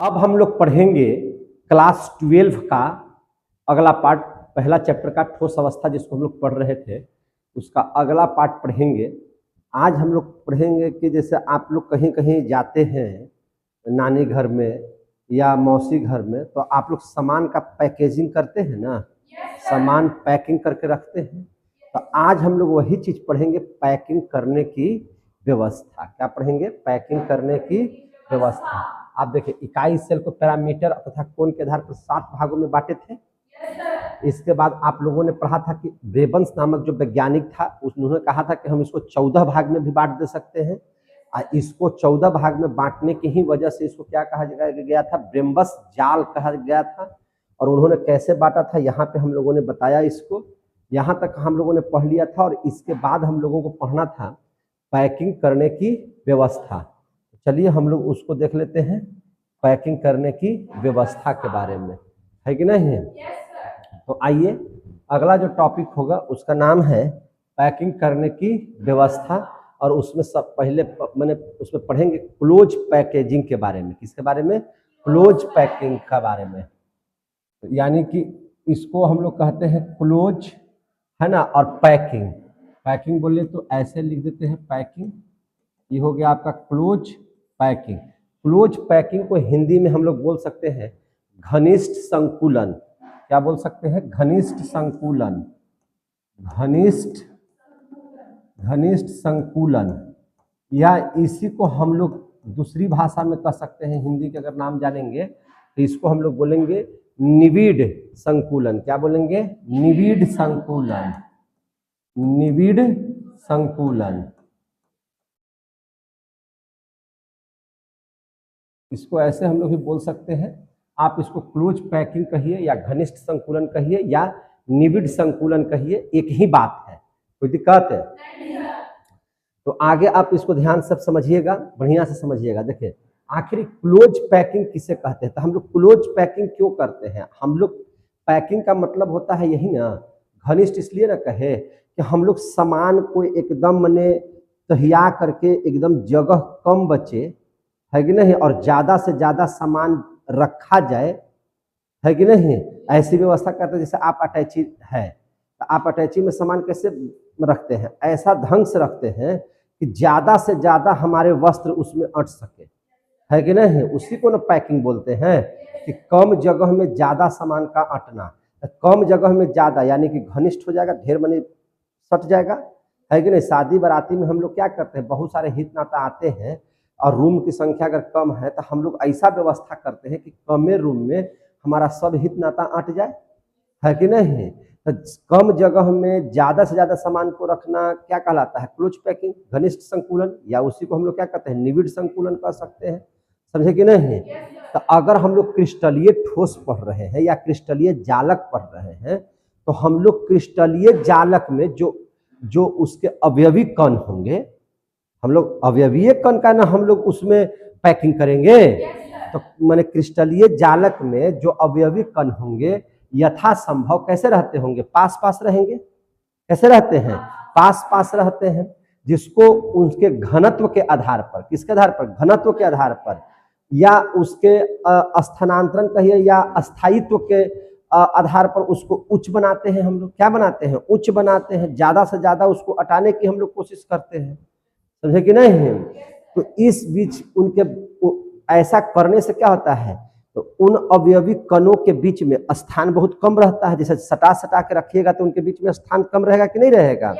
अब हम लोग पढ़ेंगे क्लास 12 का अगला पार्ट। पहला चैप्टर का ठोस अवस्था जिसको हम लोग पढ़ रहे थे उसका अगला पार्ट पढ़ेंगे। आज हम लोग पढ़ेंगे कि जैसे आप लोग कहीं कहीं जाते हैं नानी घर में या मौसी घर में, तो आप लोग सामान का पैकेजिंग करते हैं ना, सामान पैकिंग करके रखते हैं। तो आज हम लोग वही चीज पढ़ेंगे, पैकिंग करने की व्यवस्था। क्या पढ़ेंगे? पैकिंग करने की व्यवस्था। आप देखिए, इकाई सेल को पैरामीटर तथा कोण के आधार पर 7 भागों में बांटे थे। इसके बाद आप लोगों ने पढ़ा था कि वेबन्स नामक जो वैज्ञानिक था उन्होंने कहा था कि हम इसको 14 भाग में भी बांट दे सकते हैं। इसको 14 भाग में बांटने की ही वजह से इसको क्या कहा गया था? ब्रेम्बस जाल कहा गया था। और उन्होंने कैसे बांटा था यहाँ पे हम लोगों ने बताया। इसको यहाँ तक हम लोगों ने पढ़ लिया था और इसके बाद हम लोगों को पढ़ना था पैकिंग करने की व्यवस्था। चलिए हम लोग उसको देख लेते हैं, पैकिंग करने की व्यवस्था के बारे में, है कि नहीं? तो आइए, अगला जो टॉपिक होगा उसका नाम है पैकिंग करने की व्यवस्था। और उसमें सब पहले मैंने उसमें पढ़ेंगे क्लोज पैकेजिंग के बारे में। किसके बारे में? क्लोज पैकिंग के बारे में। यानी कि इसको हम लोग कहते हैं क्लोज, है ना। और पैकिंग, पैकिंग बोले तो ऐसे लिख देते हैं पैकिंग। ये हो गया आपका क्लोज पैकिंग। क्लोज पैकिंग को हिंदी में हम लोग बोल सकते हैं घनिष्ठ संकुलन। क्या बोल सकते हैं? घनिष्ठ संकुलन। घनिष्ठ संकुलन, या इसी को हम लोग दूसरी भाषा में कह सकते हैं। हिंदी के अगर नाम जानेंगे तो इसको हम लोग बोलेंगे निविड़ संकुलन। क्या बोलेंगे? निविड़ संकुलन। निविड़ संकुलन, इसको ऐसे हम लोग भी बोल सकते हैं। आप इसको क्लोज पैकिंग कहिए या घनिष्ठ संकुलन कहिए या निविड़ संकुलन कहिए, एक ही बात है। कोई दिक्कत है? तो आगे आप इसको ध्यान से समझिएगा, बढ़िया से समझिएगा। देखिए, आखिर क्लोज पैकिंग किसे कहते हैं? तो हम लोग क्लोज पैकिंग क्यों करते हैं? हम लोग पैकिंग का मतलब होता है यही ना, घनिष्ठ इसलिए ना कहे कि हम लोग सामान को एकदम मने तहिया करके एकदम जगह कम बचे, है कि नहीं, और ज्यादा से ज्यादा सामान रखा जाए, है कि नहीं। ऐसी व्यवस्था करते हैं। जैसे आप अटैची है तो आप अटैची में सामान कैसे रखते हैं? ऐसा ढंग से रखते हैं कि ज्यादा से ज्यादा हमारे वस्त्र उसमें अट सके, है कि नहीं। उसी को ना पैकिंग बोलते हैं कि कम जगह में ज्यादा सामान का अटना। कम जगह में ज्यादा यानी कि घनिष्ठ हो जाएगा, ढेर मनी सट जाएगा, है कि नहीं। शादी बाराती में हम लोग क्या करते हैं? बहुत सारे हित नाता आते हैं और रूम की संख्या अगर कम है तो हम लोग ऐसा व्यवस्था करते हैं कि कमे रूम में हमारा सब हित नाता अट जाए, है कि नहीं। तो कम जगह में ज्यादा से ज्यादा सामान को रखना क्या कहलाता है? क्लोज पैकिंग, घनिष्ठ संकुलन, या उसी को हम लोग क्या कहते हैं? निविड़ संकुलन कह सकते हैं। समझे कि नहीं? तो अगर हम लोग क्रिस्टलीय ठोस पढ़ रहे हैं या क्रिस्टलीय जालक पढ़ रहे हैं तो हम लोग क्रिस्टलीय जालक में जो उसके अवयवी कण होंगे, हम लोग अवयवीय कण का ना हम लोग उसमें पैकिंग करेंगे। तो माने क्रिस्टलीय जालक में जो अवयवी कण होंगे यथासंभव कैसे रहते होंगे? पास पास रहेंगे। कैसे रहते हैं? पास पास रहते हैं, जिसको उनके घनत्व के आधार पर, किसके आधार पर? घनत्व के आधार पर, या उसके स्थानांतरण कहिए या स्थायित्व के आधार पर उसको उच्च बनाते हैं। हम लोग क्या बनाते हैं? उच्च बनाते हैं। ज्यादा से ज्यादा उसको हटाने की हम लोग कोशिश करते हैं। समझे कि नहीं? तो इस बीच उनके ऐसा करने से क्या होता है? तो उन अवयवी कणों के बीच में स्थान बहुत कम रहता है। जैसे सटा सटा के रखिएगा तो उनके बीच में स्थान कम रहेगा कि नहीं रहेगा?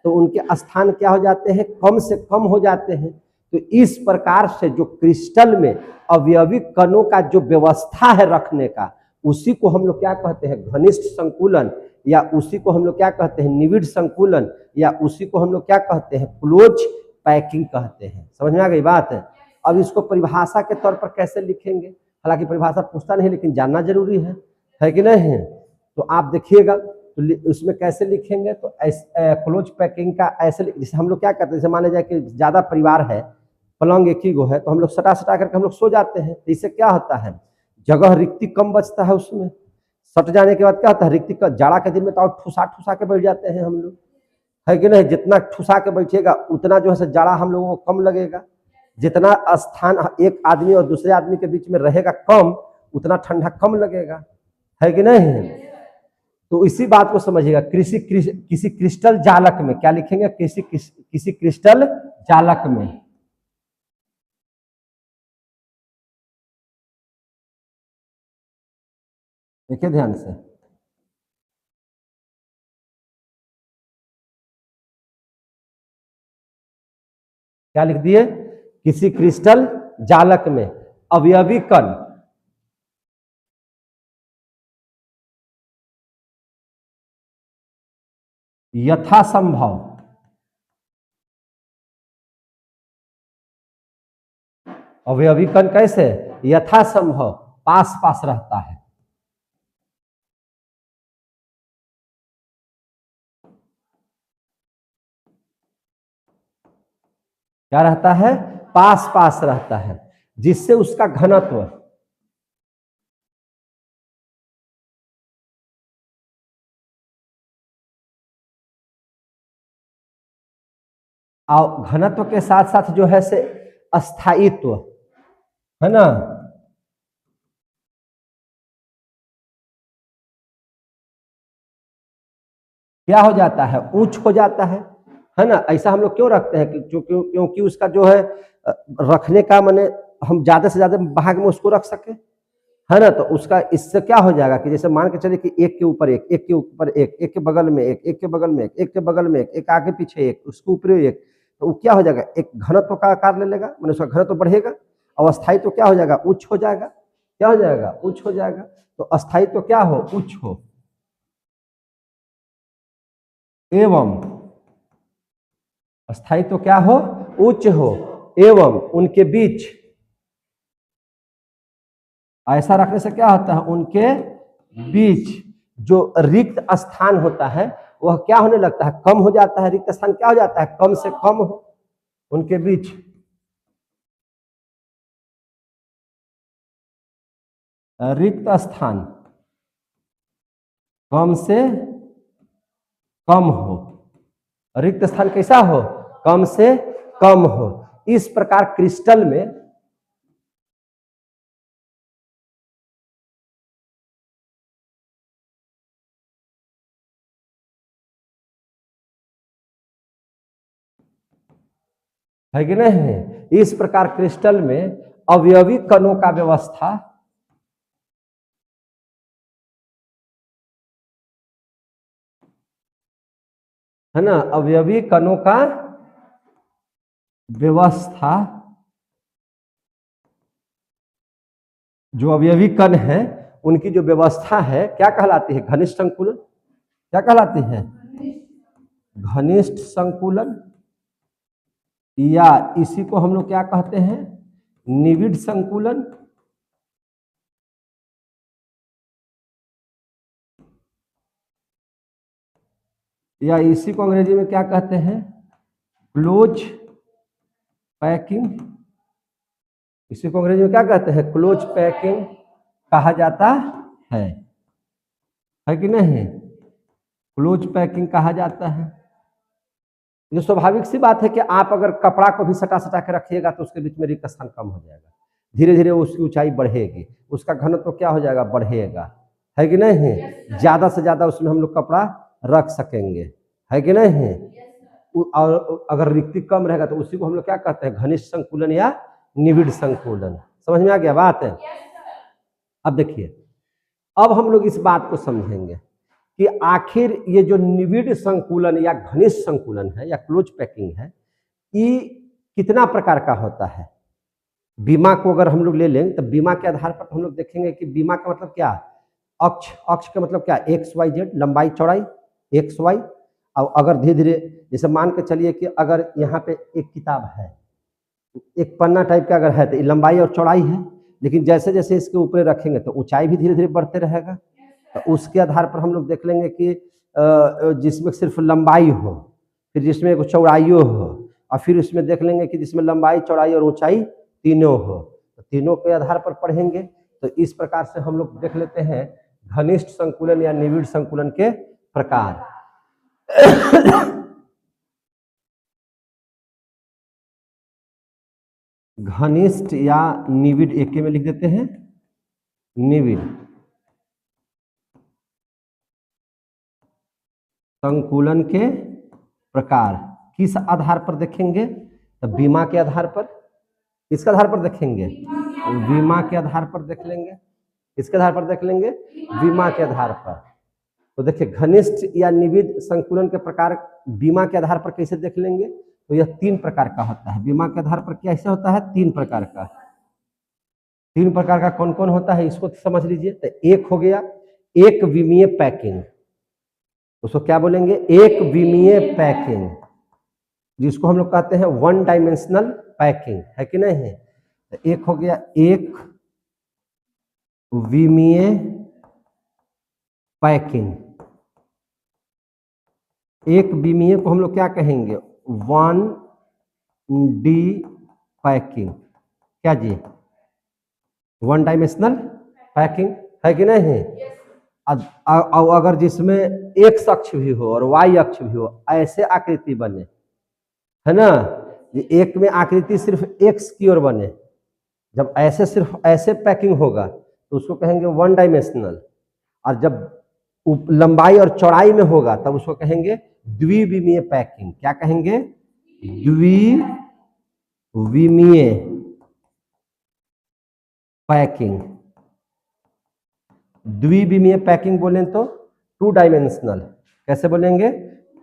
तो उनके स्थान क्या हो जाते हैं? कम से कम हो जाते हैं। तो इस प्रकार से जो क्रिस्टल में अवयवी कणों का जो व्यवस्था है रखने का, उसी को हम लोग क्या कहते हैं? घनिष्ठ संकुलन, या उसी को हम लोग क्या कहते हैं? निविड़ संकुलन, या उसी को हम लोग क्या कहते हैं? क्लोज पैकिंग कहते हैं। समझ में आ गई बात है? अब इसको परिभाषा के तौर पर कैसे लिखेंगे? हालांकि परिभाषा पूछता नहीं लेकिन जानना जरूरी है कि नहीं। तो आप देखिएगा तो उसमें कैसे लिखेंगे? तो क्लोज पैकिंग का ऐसे, जैसे हम लोग क्या करते हैं, जैसे मान लीजिए कि ज्यादा परिवार है, पलंग एक ही गो है, तो हम लोग सटा सटा करके हम लोग सो जाते हैं। तो इससे क्या होता है? जगह रिक्ति कम बचता है उसमें। सट जाने के बाद क्या होता है? रिक्ति का जाड़ा के दिन में तो और ठुसा ठुसा के बैठ जाते हैं हम लोग, है कि नहीं। जितना ठुसा के बैठिएगा उतना जो है जाड़ा हम लोगों को कम लगेगा, जितना स्थान एक आदमी और दूसरे आदमी के बीच में रहेगा कम, उतना ठंडा कम लगेगा, है कि नहीं? तो इसी बात को समझिएगा। किसी क्रिस्टल जालक में क्या लिखेंगे? किसी क्रिस्टल जालक में देखिए ध्यान से, क्या लिख दिए? किसी क्रिस्टल जालक में अवयवी कण यथासंभव अवयवी कण कैसे यथासंभव पास पास रहता है। क्या रहता है? पास पास रहता है, जिससे उसका घनत्व और घनत्व के साथ साथ जो है से अस्थायित्व, है ना, क्या हो जाता है? उच्च हो जाता है ना। ऐसा हम लोग क्यों रखते हैं? क्योंकि उसका जो है रखने का माने हम ज्यादा से ज्यादा भाग में उसको रख सके, है ना। तो उसका इससे क्या हो जाएगा कि जैसे मान के चलिए कि एक के ऊपर एक, एक के ऊपर एक, एक के बगल में एक, एक के बगल में एक, एक के बगल में एक, एक आगे पीछे एक, उसके ऊपर एक, तो वो क्या हो जाएगा? एक घनत्व का आकार ले लेगा, मैंने उसका घनत्व बढ़ेगा। और अस्थायित्व क्या हो जाएगा? उच्च हो जाएगा। क्या हो जाएगा? उच्च हो जाएगा। तो अस्थायित्व क्या हो? उच्च हो। एवं अस्थायित्व क्या हो? उच्च हो। एवं उनके बीच, ऐसा रखने से क्या होता है? उनके बीच जो रिक्त स्थान होता है वह क्या होने लगता है? कम हो जाता है। रिक्त स्थान क्या हो जाता है? कम से कम हो। उनके बीच रिक्त स्थान कम से कम हो। रिक्त स्थान कैसा हो? कम से कम हो। इस प्रकार क्रिस्टल में है कि नहीं? इस प्रकार क्रिस्टल में अवयवी कणों का व्यवस्था है ना, अवयवी कणों का व्यवस्था, जो अवयवी कण है उनकी जो व्यवस्था है क्या कहलाती है? घनिष्ठ संकुलन। क्या कहलाती है? घनिष्ठ संकुलन, या इसी को हम लोग क्या कहते हैं? निविड़ संकुलन। या इसी को अंग्रेजी में क्या कहते हैं? Close packing. इसी को अंग्रेजी में क्या कहते हैं? क्लोज पैकिंग कहा जाता है कि नहीं? क्लोज पैकिंग कहा जाता है। जो स्वाभाविक सी बात है कि आप अगर कपड़ा को भी सटा सटा के रखिएगा तो उसके बीच में रिक्त स्थान कम हो जाएगा, धीरे धीरे उसकी ऊंचाई बढ़ेगी, उसका घनत्व क्या हो जाएगा? बढ़ेगा, है कि नहीं? ज्यादा से ज्यादा उसमें हम लोग कपड़ा रख सकेंगे, है कि नहीं? और अगर रिक्ति कम रहेगा तो उसी को हम लोग क्या कहते हैं? घनिष्ठ संकुलन या निविड़ संकुलन। समझ में आ गया बात है? अब देखिए, अब हम लोग इस बात को समझेंगे कि आखिर ये जो निविड़ संकुलन या घनिष्ठ संकुलन है या क्लोज पैकिंग है, ये कितना प्रकार का होता है। बीमा को अगर हम लोग ले लें तो बीमा के आधार पर हम लोग देखेंगे कि बीमा का मतलब क्या? अक्ष, अक्ष का मतलब क्या? एक्स वाई जेड, लंबाई चौड़ाई एक्स वाई। और अगर धीरे धीरे जैसे मान के चलिए कि अगर यहाँ पे एक किताब है, एक पन्ना टाइप का अगर है तो लंबाई और चौड़ाई है, लेकिन जैसे जैसे इसके ऊपर रखेंगे तो ऊंचाई भी धीरे धीरे बढ़ते रहेगा। तो उसके आधार पर हम लोग देख लेंगे कि जिसमें सिर्फ लंबाई हो, फिर जिसमें एक चौड़ाई हो, और फिर उसमें देख लेंगे कि जिसमें लंबाई चौड़ाई और ऊंचाई तीनों हो, तो तीनों के आधार पर पढ़ेंगे। तो इस प्रकार से हम लोग देख लेते हैं घनिष्ठ संकुलन या निविड़ संकुलन के प्रकार। घनिष्ठ या निविड, एक में लिख देते हैं निविड संकुलन के प्रकार किस आधार पर देखेंगे? तो बीमा के आधार पर। किसके आधार पर देखेंगे? बीमा के आधार पर देख लेंगे। किसके आधार पर देख लेंगे? बीमा के आधार पर। तो देखिए घनिष्ठ या निविड संकुलन के प्रकार बीमा के आधार पर कैसे देख लेंगे? तो यह 3 प्रकार का होता है। बीमा के आधार पर कैसे होता है? 3 प्रकार का। 3 प्रकार का कौन कौन होता है इसको समझ लीजिए। तो एक हो गया एक विमीय पैकिंग, उसको क्या बोलेंगे? एक विमीय पैकिंग, जिसको हम लोग कहते हैं 1 डायमेंशनल पैकिंग, है कि नहीं? तो एक हो गया एक विमीय पैकिंग। एक विमीय को हम लोग क्या कहेंगे? 1D packing. क्या जी? 1 डायमेंशनल पैकिंग, है कि नहीं? अगर जिसमें एक्स अक्ष भी हो और वाई अक्ष भी हो, ऐसे आकृति बने, है ना? एक में आकृति सिर्फ एक्स की ओर बने, जब ऐसे सिर्फ ऐसे पैकिंग होगा तो उसको कहेंगे 1 डायमेंशनल, और जब लंबाई और चौड़ाई में होगा तब उसको कहेंगे द्विविमीय पैकिंग। क्या कहेंगे? द्विविमीय पैकिंग। द्विविमीय पैकिंग बोलें तो 2 डायमेंशनल। कैसे बोलेंगे?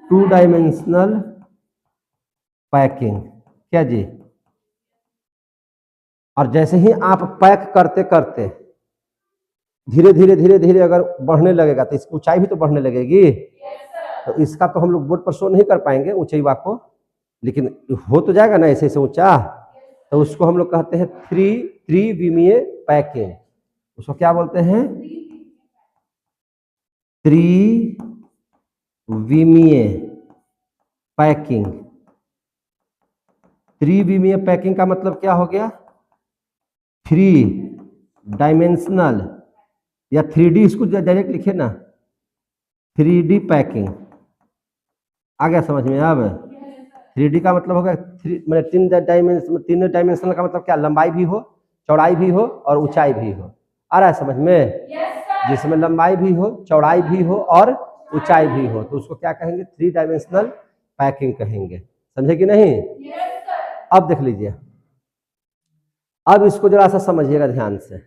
2 डायमेंशनल पैकिंग। क्या जी? और जैसे ही आप पैक करते करते धीरे धीरे धीरे धीरे अगर बढ़ने लगेगा तो इसकी ऊंचाई भी तो बढ़ने लगेगी। तो इसका तो हम लोग बोर्ड पर शो नहीं कर पाएंगे ऊंचाई को, लेकिन हो तो जाएगा ना ऐसे ऐसे ऊंचा। तो उसको हम लोग कहते हैं त्रिविमीय पैकिंग। उसको क्या बोलते हैं? त्रिविमीय पैकिंग। त्रिविमीय पैकिंग का मतलब क्या हो गया? 3 डायमेंशनल या 3D, इसको डायरेक्ट लिखे ना 3D पैकिंग। आ गया समझ में? अब 3D का मतलब होगा 3 डायमेंशनल का मतलब क्या? लंबाई भी हो, चौड़ाई भी हो और ऊंचाई भी हो। आ रहा है समझ में? जिसमें लंबाई भी हो, चौड़ाई भी हो और ऊंचाई भी हो, तो उसको क्या कहेंगे? 3 डायमेंशनल पैकिंग कहेंगे। समझे कि नहीं? अब देख लीजिए, अब इसको जरा सा समझिएगा ध्यान से।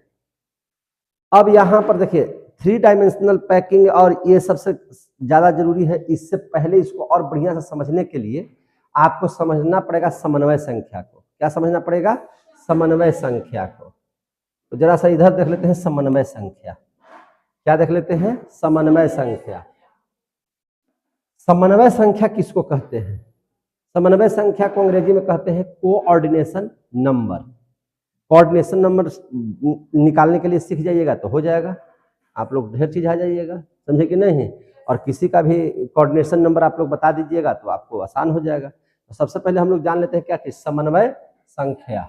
अब यहां पर देखिए 3 डायमेंशनल पैकिंग, और ये सबसे ज्यादा जरूरी है। इससे पहले इसको और बढ़िया से समझने के लिए आपको समझना पड़ेगा समन्वय संख्या को। क्या समझना पड़ेगा? समन्वय संख्या को। तो जरा सा इधर देख लेते हैं समन्वय संख्या। क्या देख लेते हैं? समन्वय संख्या। समन्वय संख्या किसको कहते हैं? समन्वय संख्या को अंग्रेजी में कहते हैं कोऑर्डिनेशन नंबर। कोऑर्डिनेशन नंबर निकालने के लिए सीख जाइएगा तो हो जाएगा, आप लोग ढेर चीज आ जाइएगा। समझे कि नहीं? और किसी का भी कोऑर्डिनेशन नंबर आप लोग बता दीजिएगा तो आपको आसान हो जाएगा। तो सबसे पहले हम लोग जान लेते हैं क्या चीज? समन्वय संख्या।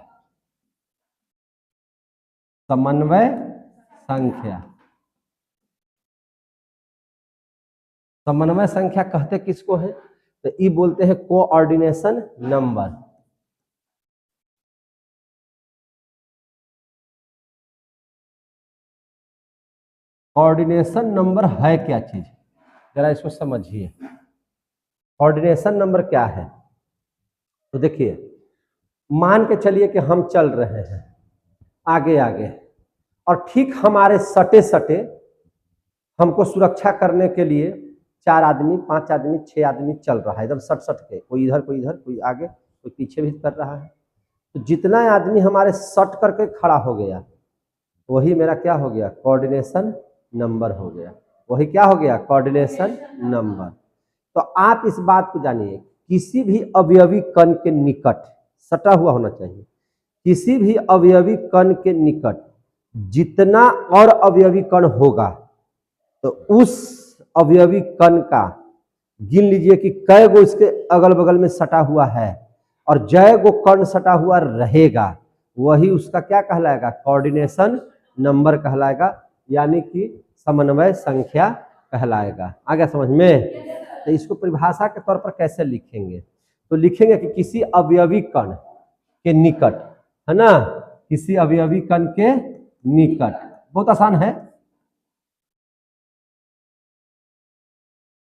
समन्वय संख्या। समन्वय संख्या कहते किसको है? तो ये बोलते हैं कोऑर्डिनेशन नंबर। कोऑर्डिनेशन नंबर है क्या चीज? जरा इसको समझिए। कोऑर्डिनेशन नंबर क्या है? तो देखिए, मान के चलिए कि हम चल रहे हैं आगे आगे, और ठीक हमारे सटे सटे हमको सुरक्षा करने के लिए 4 आदमी, 5 आदमी, 6 आदमी चल रहा है एकदम सट सट के, कोई इधर कोई इधर, कोई आगे कोई पीछे भी कर रहा है। तो जितना आदमी हमारे सट करके खड़ा हो गया वही मेरा क्या हो गया? कोऑर्डिनेशन नंबर हो गया। वही क्या हो गया? Coordination number. तो आप इस बात को जानिए, किसी भी अवयवी कण के निकट सटा हुआ होना चाहिए। किसी भी अवयवी कण के निकट जितना और अवयवी कण होगा तो उस अवयवी कण का गिन लीजिए कि कै गो इसके अगल बगल में सटा हुआ है, और जय गो कण सटा हुआ रहेगा, वही उसका क्या कहलाएगा? कोऑर्डिनेशन नंबर कहलाएगा, यानी कि समन्वय संख्या कहलाएगा। आ गया समझ में? तो इसको परिभाषा के तौर पर कैसे लिखेंगे? तो लिखेंगे कि किसी अवयवी कण के निकट है ना, किसी अवयवी कण के निकट। बहुत आसान है।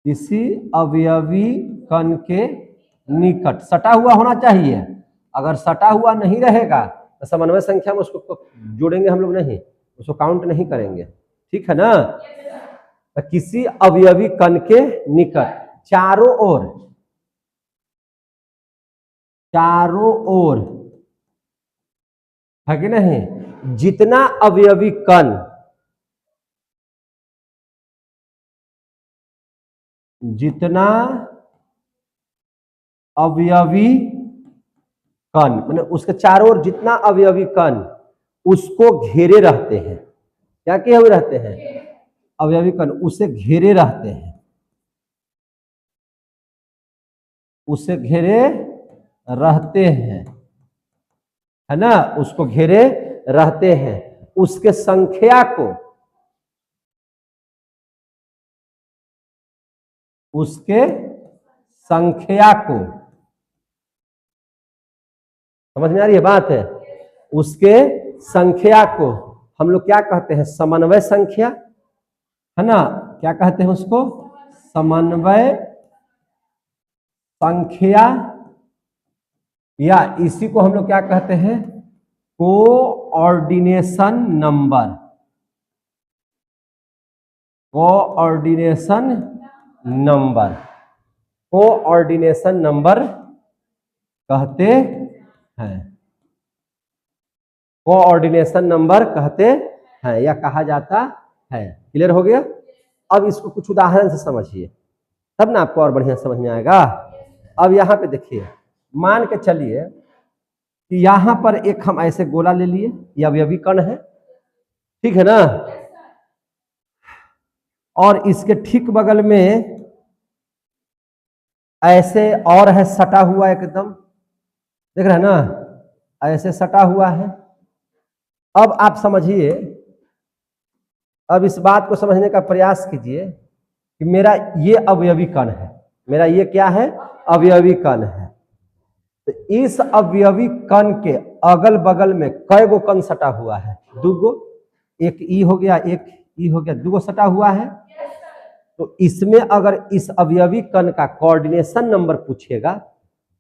किसी अवयवी कण के निकट सटा हुआ होना चाहिए। अगर सटा हुआ नहीं रहेगा तो समन्वय संख्या में उसको जोड़ेंगे हम लोग नहीं, उसको काउंट नहीं करेंगे। ठीक है ना। तो किसी अवयवी कण के निकट चारों ओर है कि नहीं, जितना अवयवी कण मैंने उसके चारों ओर जितना अवयवी कण उसको घेरे रहते हैं। क्या किए हुए रहते हैं? अवयवी कण उसे घेरे रहते हैं, उसे घेरे रहते हैं, है ना, उसको घेरे रहते हैं। उसके संख्या को, उसके संख्या को, समझ में आ रही है बात है? उसके संख्या को हम लोग क्या कहते हैं? समन्वय संख्या, है ना। क्या कहते हैं उसको? समन्वय संख्या, या इसी को हम लोग क्या कहते हैं? Coordination number. Coordination number, coordination number कहते हैं, कोऑर्डिनेशन नंबर कहते हैं या कहा जाता है। क्लियर हो गया? अब इसको कुछ उदाहरण से समझिए, तब ना आपको और बढ़िया समझ में आएगा। अब यहाँ पे देखिए, मान के चलिए कि यहाँ पर एक हम ऐसे गोला ले लिए, यह अवयवी कण है, ठीक है ना। और इसके ठीक बगल में ऐसे और है सटा हुआ, एकदम देख रहे हैं ना, ऐसे सटा हुआ है। अब आप समझिए, अब इस बात को समझने का प्रयास कीजिए कि मेरा ये अवयवी कण है, मेरा ये क्या है? अवयवी कण है। तो इस अवयवी कण के अगल बगल में कई गो कण सटा हुआ है? दूगो, एक ई हो गया, एक ई हो गया, दूगो सटा हुआ है। तो इसमें अगर इस अवयवी कण का कोऑर्डिनेशन नंबर पूछेगा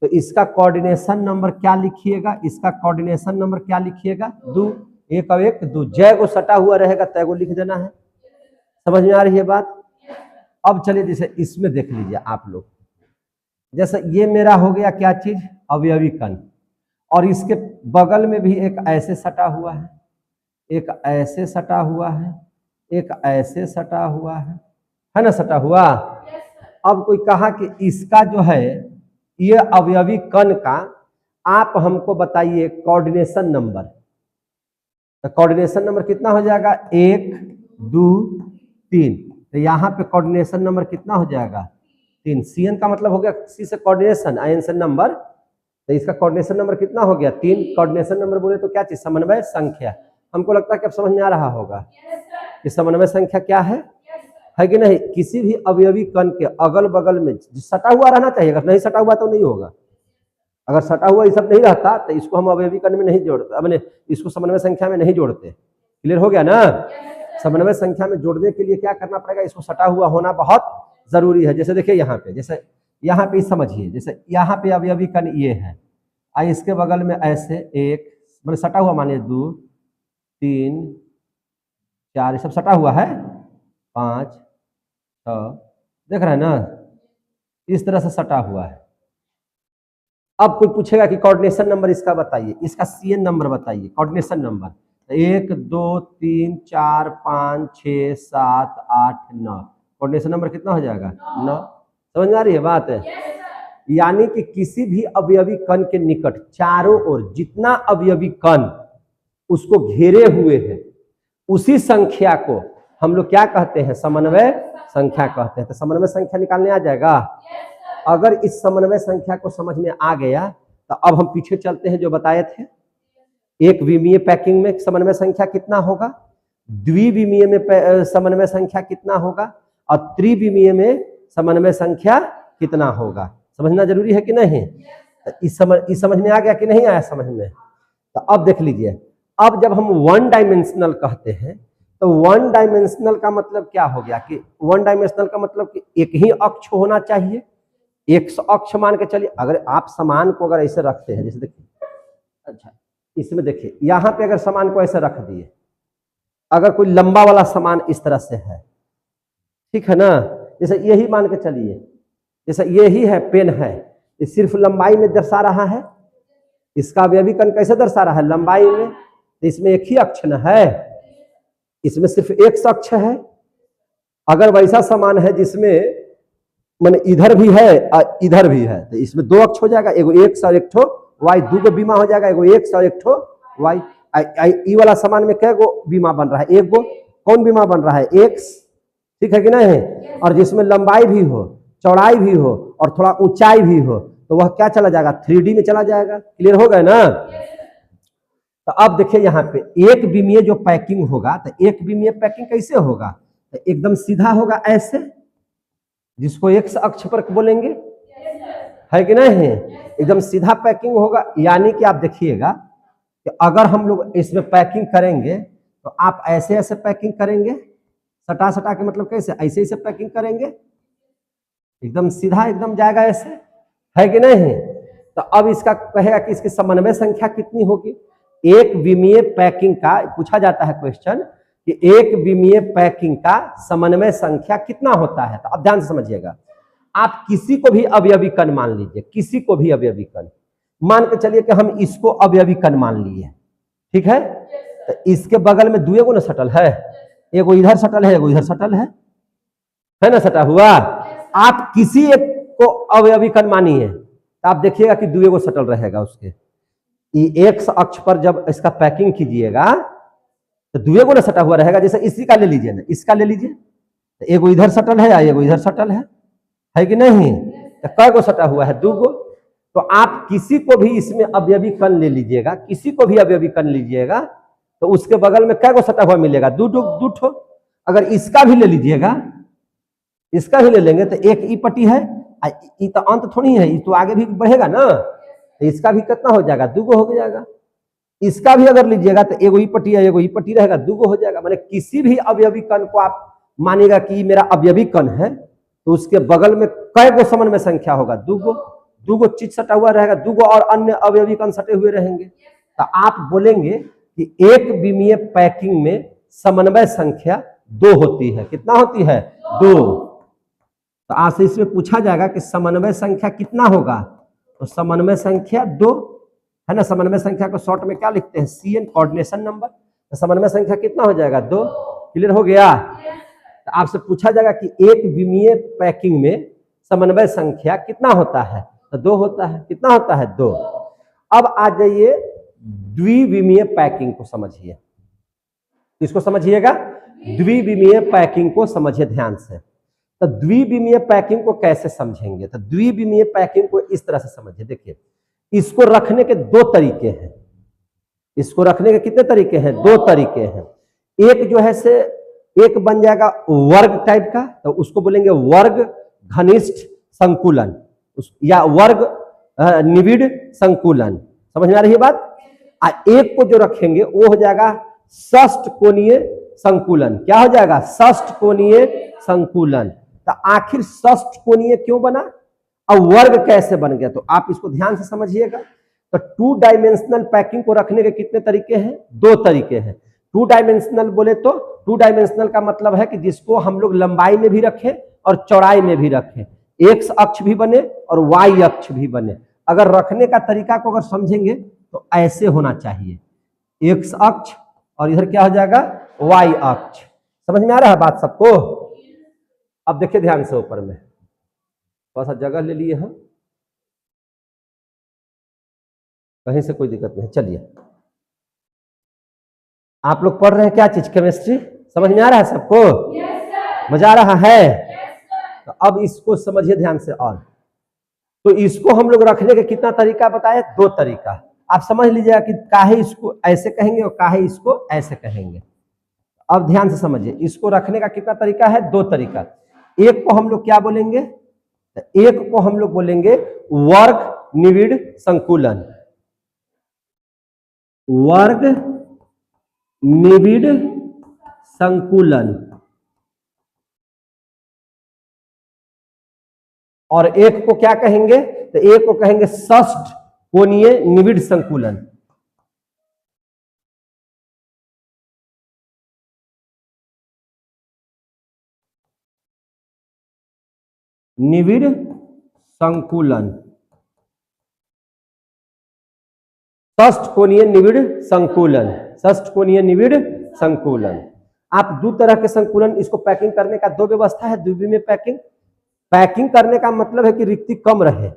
तो इसका कोऑर्डिनेशन नंबर क्या लिखिएगा? इसका कोऑर्डिनेशन नंबर क्या लिखिएगा? 2, एक और एक 2, जय को सटा हुआ रहेगा तय को लिख देना है। समझ में आ रही है बात? अब चलिए जैसे इसमें देख लीजिए आप लोग, जैसे ये मेरा हो गया क्या चीज? अवयवी कण। और इसके बगल में भी एक ऐसे सटा हुआ है, एक ऐसे सटा हुआ है, एक ऐसे सटा हुआ है ना, सटा हुआ। अब कोई कहा कि इसका जो है ये अवयवी कण का आप हमको बताइए कोऑर्डिनेशन नंबर। तो कोऑर्डिनेशन नंबर कितना हो जाएगा? 1, 2, 3। तो यहाँ पे कोऑर्डिनेशन नंबर कितना हो जाएगा? 3। CN का मतलब हो गया C से कोऑर्डिनेशन, IN से नंबर। तो इसका कोऑर्डिनेशन नंबर कितना हो गया? 3। कोऑर्डिनेशन नंबर बोले तो क्या चीज? समन्वय संख्या। हमको लगता है कि अब समझ में आ रहा होगा कि समन्वय संख्या क्या है कि नहीं। किसी भी अवयवी कण के अगल बगल में सटा हुआ रहना चाहिए, अगर नहीं सटा हुआ तो नहीं होगा। अगर सटा हुआ ये सब नहीं रहता तो इसको हम अवयवी कण में नहीं जोड़ते, मैंने इसको समन्वय संख्या में नहीं जोड़ते। क्लियर हो गया ना? समन्वय संख्या में जोड़ने के लिए क्या करना पड़ेगा? इसको सटा हुआ होना बहुत जरूरी है। जैसे देखिए यहाँ पे, जैसे यहाँ पे समझिए, जैसे यहाँ पे अवयवी कण ये है, इसके बगल में ऐसे एक मैंने सटा हुआ, मानिए 2, 3, 4, ये सब सटा हुआ है, 5, 6, देख रहे हैं ना, इस तरह से सटा हुआ है। अब कोई पूछेगा कि कोऑर्डिनेशन नंबर इसका बताइए, इसका CN नंबर बताइए, कोऑर्डिनेशन नंबर। 1, 2, 3, 4, 5, 6, 7, 8, 9। कोऑर्डिनेशन नंबर कितना हो जाएगा? 9। समझ में आ रही है बात है? यानी कि किसी भी अवयवी कण के निकट चारों ओर जितना अवयवी कण उसको घेरे हुए है, उसी संख्या को हम लोग क्या कहते हैं? समन्वय संख्या कहते हैं। तो समन्वय संख्या निकालने आ जाएगा। अगर इस समन्वय संख्या को समझ में आ गया तो अब हम पीछे चलते हैं, जो बताए थे एक विमीय पैकिंग में समन्वय संख्या कितना होगा, द्विविमीय में समन्वय संख्या कितना होगा, और त्रिविमीय में समन्वय संख्या कितना होगा। समझना जरूरी है कि नहीं? इस समझ में आ गया कि नहीं आया समझ में? तो अब देख लीजिए, अब जब हम वन डायमेंशनल कहते हैं तो वन डायमेंशनल का मतलब क्या हो गया कि वन डायमेंशनल का मतलब कि एक ही अक्ष होना चाहिए। एक अक्ष मान के चलिए, अगर आप सामान को अगर ऐसे रखते हैं, जैसे देखिए, अच्छा इसमें देखिए यहाँ पे अगर सामान को ऐसे रख दिए, अगर कोई लंबा वाला सामान इस तरह से है, ठीक है ना, जैसे यही मान के चलिए, जैसे यही है पेन है, ये सिर्फ लंबाई में दर्शा रहा है, इसका अवयवीकरण कैसे दर्शा रहा है, लंबाई में, तो इसमें एक ही अक्ष न है, इसमें सिर्फ एक अक्ष है। अगर वैसा सामान है जिसमें माने इधर भी है और इधर भी है, तो इसमें दो अक्ष हो जाएगा, एगो एक्स और एक ठो वाई, दो गो बीमा हो जाएगा, एगो एक्स और एक ठो वाई। ई वाला सामान में क्या गो बीमा बन रहा है, एक गो, कौन बीमा बन रहा है, एक्स, ठीक है कि नहीं है, और जिसमें लंबाई भी हो, चौड़ाई भी हो और थोड़ा ऊंचाई भी हो, तो वह क्या चला जाएगा, 3D में चला जाएगा। क्लियर हो गया ना। तो अब देखिए यहाँ पे एक बीमीय जो पैकिंग होगा, तो एक बीमीय पैकिंग कैसे होगा, तो एकदम सीधा होगा ऐसे, जिसको एक्स अक्ष पर बोलेंगे, है कि नहीं है, एकदम सीधा पैकिंग होगा। यानी कि आप देखिएगा कि अगर हम लोग इसमें पैकिंग करेंगे तो आप ऐसे ऐसे पैकिंग करेंगे, सटा सटा के मतलब कैसे, ऐसे ऐसे पैकिंग करेंगे, एकदम सीधा एकदम जाएगा ऐसे, है कि नहीं। तो अब इसका कहेगा कि इसकी समन्वय संख्या कितनी होगी। एक विमीय पैकिंग का पूछा जाता है क्वेश्चन कि एक विमीय पैकिंग का समन्वय संख्या कितना होता है। तो अब ध्यान से समझिएगा, आप किसी को भी अवयवी कण मान लीजिए, किसी को भी अवयवी कण मान के चलिए कि हम इसको अवयवी कण मान लिए, ठीक है, तो इसके बगल में दुए को ना सटल है, एगो इधर सटल है, एगो इधर सटल है ना, सटा हुआ। आप किसी एक को अवयवी कण मानिए तो आप देखिएगा कि दुए को सटल रहेगा उसके, एक्स अक्ष पर जब इसका पैकिंग कीजिएगा तो दुए को ना सटा हुआ रहेगा। जैसे इसी का ले लीजिए ना, इसका ले लीजिए, तो एगो इधर सटल है या एगो इधर सटल है कि नहीं, तो कै गो सटा हुआ है, दो गो। तो आप किसी को भी इसमें अवयवी कण ले लीजिएगा, किसी को भी अवयवी कण लीजिएगा तो उसके बगल में कै गो सटा हुआ मिलेगा, दो ठो। अगर इसका भी ले लीजिएगा, इसका भी ले लेंगे तो एक ई पट्टी है, ई तो अंत थोड़ी है, ये तो आगे भी बढ़ेगा ना, तो इसका भी कितना हो जाएगा, दो गो हो जाएगा। इसका भी अगर लीजिएगा तो एगो ई पट्टी है, एगो ई पट्टी रहेगा, दो गो हो जाएगा। माने किसी भी अवयवी कण को आप मानिएगा कि मेरा अवयवी कण है, तो उसके बगल में कै गो समन्वय संख्या होगा, दो गो चीज सटा हुआ रहेगा, दो गो और अन्य अवयवी कण सटे हुए रहेंगे। तो आप बोलेंगे कि एक विमीय पैकिंग में समन्वय संख्या 2 होती है। कितना होती है, 2। तो आपसे इसमें पूछा जाएगा कि समन्वय संख्या कितना होगा, तो समन्वय संख्या 2 है ना। समन्वय संख्या को शॉर्ट में क्या लिखते हैं, CN, कोऑर्डिनेशन नंबर। तो समन्वय संख्या कितना हो जाएगा, 2। क्लियर हो गया। तो आपसे पूछा जाएगा कि एक विमीय पैकिंग में समन्वय संख्या कितना होता है, तो 2 होता है। कितना होता है, 2। अब आ जाइए द्विविमीय पैकिंग को समझिए, इसको समझिएगा, द्विविमीय पैकिंग को समझिए ध्यान से। तो द्विविमीय पैकिंग को कैसे समझेंगे, तो द्विविमीय पैकिंग को इस तरह से समझिए। देखिए, इसको रखने के 2 तरीके हैं, इसको रखने के कितने तरीके हैं, 2 तरीके हैं। एक जो है से एक बन जाएगा वर्ग टाइप का, तो उसको बोलेंगे वर्ग घनिष्ठ संकुलन या वर्ग निविड़ संकुलन। समझ में आ रही है बात। एक को जो रखेंगे वो हो जाएगा षष्ठ कोणीय संकुलन। क्या हो जाएगा, षष्ठ कोणीय संकुलन। तो आखिर षष्ठ कोणीय क्यों बना, अब वर्ग कैसे बन गया, तो आप इसको ध्यान से समझिएगा। तो 2 डायमेंशनल पैकिंग को रखने के कितने तरीके हैं, 2 तरीके हैं। 2 डायमेंशनल बोले तो 2 डायमेंशनल का मतलब है कि जिसको हम लोग लंबाई में भी रखें और चौड़ाई में भी रखें, एक्स अक्ष भी बने और वाई अक्ष भी बने। अगर रखने का तरीका को अगर समझेंगे तो ऐसे होना चाहिए, एक्स अक्ष और इधर क्या हो जाएगा, वाई अक्ष। समझ में आ रहा है बात सबको। अब देखिए ध्यान से, ऊपर में थोड़ा सा जगह ले लिए हम, कहीं से कोई दिक्कत नहीं। चलिए, आप लोग पढ़ रहे हैं क्या चीज, केमिस्ट्री। समझ में आ रहा है सबको, मजा आ रहा है। तो अब इसको समझिए ध्यान से। और तो इसको हम लोग रखने के कितना तरीका बताए, 2 तरीका। आप समझ लीजिएगा कि काहे इसको ऐसे कहेंगे और काहे इसको ऐसे कहेंगे। अब ध्यान से समझिए, इसको रखने का कितना तरीका है, 2 तरीका। एक को हम लोग क्या बोलेंगे, एक को हम लोग बोलेंगे वर्ग निविड़ संकुलन। वर्ग निबिड़ संकुलन, और एक को क्या कहेंगे, तो एक को कहेंगे षष्ठ कोणीय निबिड़ संकुलन। निबिड़ संकुलन, षष्ठ कोणीय निबिड़ संकुलन, षष्ठ कोणीय निबिड़ संकुलन। आप दो तरह के संकुलन, इसको पैकिंग करने का दो व्यवस्था है द्विविमीय पैकिंग। पैकिंग करने का मतलब है कि रिक्ति कम रहे,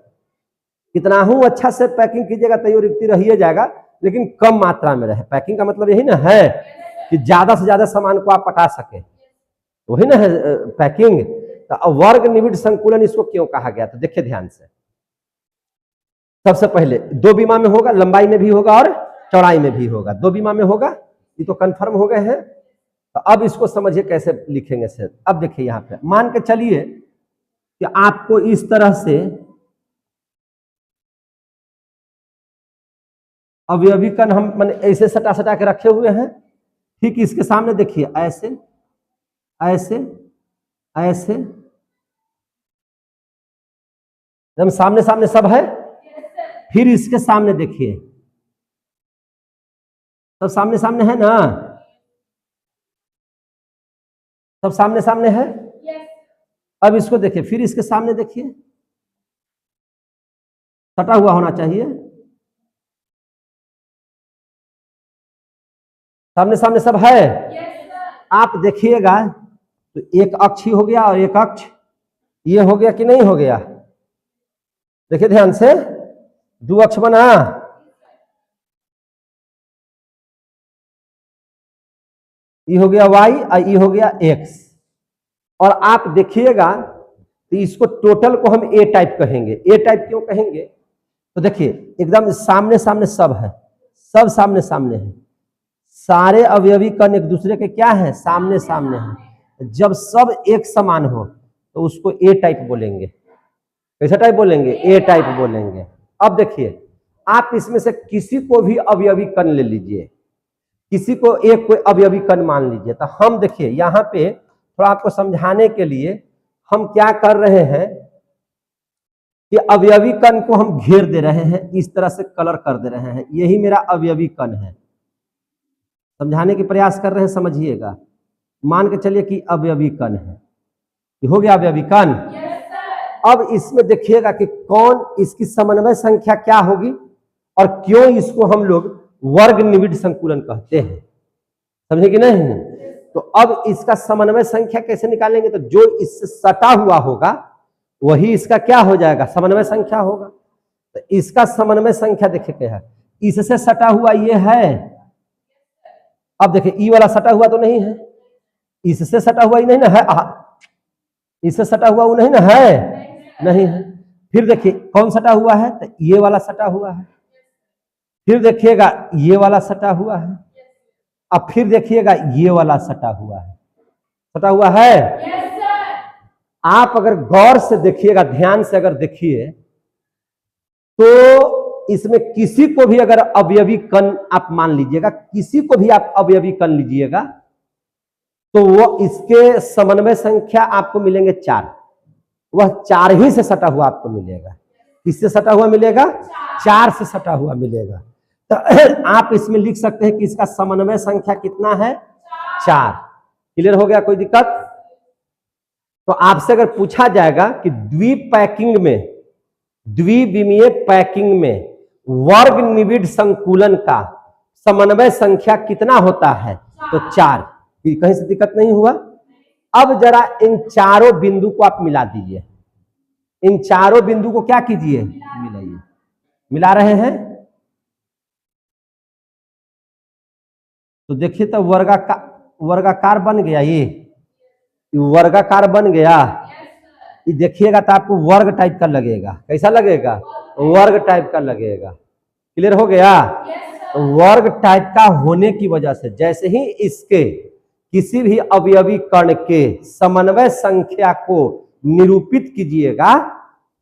कितना हूं अच्छा से पैकिंग कीजिएगा तो रिक्ति रहिए जाएगा, लेकिन कम मात्रा में रहे। पैकिंग का मतलब यही ना है कि ज्यादा से ज्यादा सामान को आप पटा सके, वही ना है पैकिंग। तो वर्ग निबिड़ संकुलन इसको क्यों कहा गया, तो देखिए ध्यान से। सबसे पहले दो बीमा में होगा, लंबाई में भी होगा और चौड़ाई में भी होगा। दो बीमा में होगा, ये तो कंफर्म हो गए हैं। तो अब इसको समझिए कैसे लिखेंगे सर। अब देखिए यहाँ पे मान के चलिए कि आपको इस तरह से अवयवी कण हम माने ऐसे सटा सटा के रखे हुए हैं, ठीक इसके सामने देखिए ऐसे ऐसे ऐसे, एकदम सामने सामने सब है। फिर इसके सामने देखिए, सब सामने सामने है ना, सब सामने सामने है। अब इसको देखिए, फिर इसके सामने देखिए, सटा हुआ होना चाहिए, सामने सामने सब है। आप देखिएगा तो एक अक्ष ही हो गया और एक अक्ष ये हो गया कि नहीं हो गया, देखिए ध्यान से, दो अक्ष बना। ये हो गया y और ये हो गया x। और आप देखिएगा तो इसको टोटल को हम ए टाइप कहेंगे। ए टाइप क्यों कहेंगे, तो देखिए एकदम सामने सामने सब है, सब सामने सामने है, सारे अवयवी कण एक दूसरे के क्या है, सामने सामने है। जब सब एक समान हो तो उसको ए टाइप बोलेंगे। कैसा टाइप बोलेंगे, ए टाइप बोलेंगे। अब देखिए आप इसमें से किसी को भी अवयवी कण ले लीजिए, किसी को एक कोई अवयवी कण मान लीजिए। तो हम देखिए यहाँ पे थोड़ा आपको समझाने के लिए हम क्या कर रहे हैं कि अवयवी कण को हम घेर दे रहे हैं, इस तरह से कलर कर दे रहे हैं, यही मेरा अवयवी कण है। समझाने की प्रयास कर रहे हैं, समझिएगा। मान के चलिए कि अवयवी कण है, ये हो गया अवयवी कण। अब इसमें देखिएगा कि कौन इसकी समन्वय संख्या क्या होगी और क्यों इसको हम लोग वर्ग निबिड़ संकुलन कहते हैं, समझे कि नहीं। तो अब इसका समन्वय संख्या कैसे निकालेंगे, तो जो इससे सटा हुआ होगा वही इसका क्या हो जाएगा, समन्वय संख्या होगा। तो इसका समन्वय संख्या देखिए क्या है, इससे सटा हुआ ये है। अब देखिए ई वाला सटा हुआ तो नहीं है, इससे सटा हुआ ही नहीं ना है, इससे सटा हुआ वो नहीं ना है, नहीं है। फिर देखिए कौन सटा हुआ है, तो ये वाला सटा हुआ है। फिर देखिएगा ये वाला सटा हुआ है, अब फिर देखिएगा ये वाला सटा हुआ है, सटा हुआ है। आप अगर गौर से देखिएगा, ध्यान से अगर देखिए, तो इसमें किसी को भी अगर अवयवी कण आप मान लीजिएगा, किसी को भी आप अवयवी कण लीजिएगा, तो वो इसके समन्वय संख्या आपको मिलेंगे 4। वह 4 ही से सटा हुआ आपको मिलेगा। किससे सटा हुआ मिलेगा, 4 से सटा हुआ मिलेगा। तो आप इसमें लिख सकते हैं कि इसका समन्वय संख्या कितना है, 4। क्लियर हो गया, कोई दिक्कत। तो आपसे अगर पूछा जाएगा कि द्विपैकिंग में, द्विविमीय पैकिंग में वर्ग निबिड़ संकुलन का समन्वय संख्या कितना होता है, तो 4। कहीं से दिक्कत नहीं हुआ। अब जरा इन चारों बिंदु को आप मिला दीजिए, इन चारों बिंदु को क्या कीजिए, मिलाइए। मिला रहे हैं तो देखिए तो वर्गाकार बन गया, ये वर्गाकार बन गया। ये देखिएगा तो आपको वर्ग टाइप का लगेगा। कैसा लगेगा, वर्ग टाइप का लगेगा। क्लियर हो गया। वर्ग टाइप का होने की वजह से जैसे ही इसके किसी भी अवयवी कण के समन्वय संख्या को निरूपित कीजिएगा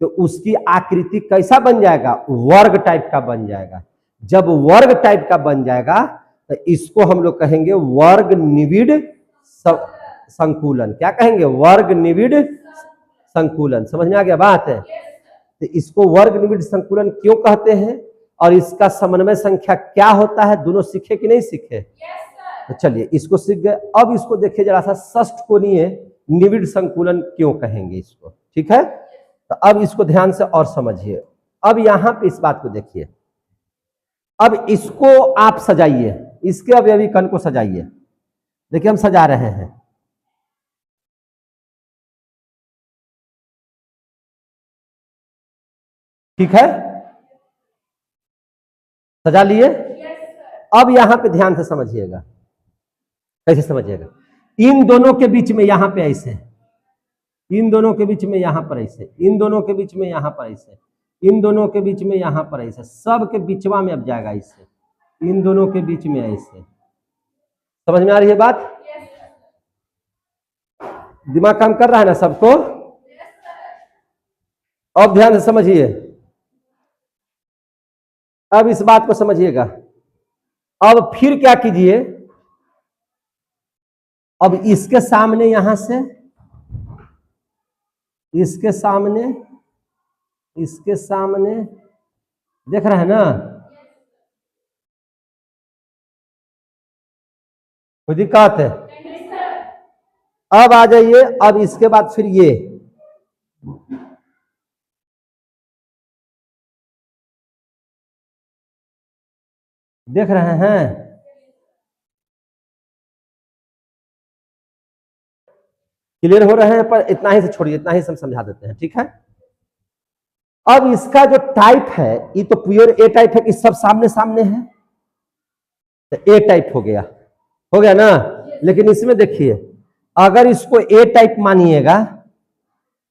तो उसकी आकृति कैसा बन जाएगा, वर्ग टाइप का बन जाएगा। जब वर्ग टाइप का बन जाएगा तो इसको हम लोग कहेंगे वर्ग निविड़ संकुलन। क्या कहेंगे? वर्ग निविड़ संकुलन। समझ में आ गया बात है? तो इसको वर्ग निविड़ संकुलन क्यों कहते हैं और इसका समन्वय संख्या क्या होता है, दोनों सीखे कि नहीं सीखे? तो चलिए इसको सीख गए। अब इसको देखिए जरा सा, षष्ठ कोणीय निविड़ संकुलन क्यों कहेंगे इसको, ठीक है? तो अब इसको ध्यान से और समझिए। अब यहां पे इस बात को देखिए, अब इसको आप सजाइए, इसके अवयवी कण को सजाइए। देखिए हम सजा रहे हैं, ठीक है? सजा लिए? अब यहां पे ध्यान से समझिएगा। कैसे समझिएगा? इन दोनों के बीच में यहां पे ऐसे, इन दोनों के बीच में यहां पर ऐसे, इन दोनों के बीच में यहां पर ऐसे, इन दोनों के बीच में यहां पर ऐसे, सब के बीचवा में अब जाएगा ऐसे, इन दोनों के बीच में ऐसे। समझ में आ रही है बात? दिमाग काम कर रहा है ना सबको? अब ध्यान से समझिए, अब इस बात को समझिएगा। अब फिर क्या कीजिए, अब इसके सामने यहां से, इसके सामने, इसके सामने, देख रहे हैं ना? कोई दिक्कत है? अब आ जाइए, अब इसके बाद फिर ये, देख रहे हैं? क्लियर हो रहे हैं? पर इतना ही से छोड़िए, इतना ही से हम समझा देते हैं, ठीक है? अब इसका जो टाइप है, ये तो प्योर ए टाइप है कि सब सामने सामने है, तो ए टाइप हो गया, हो गया ना? लेकिन इसमें देखिए, अगर इसको ए टाइप मानिएगा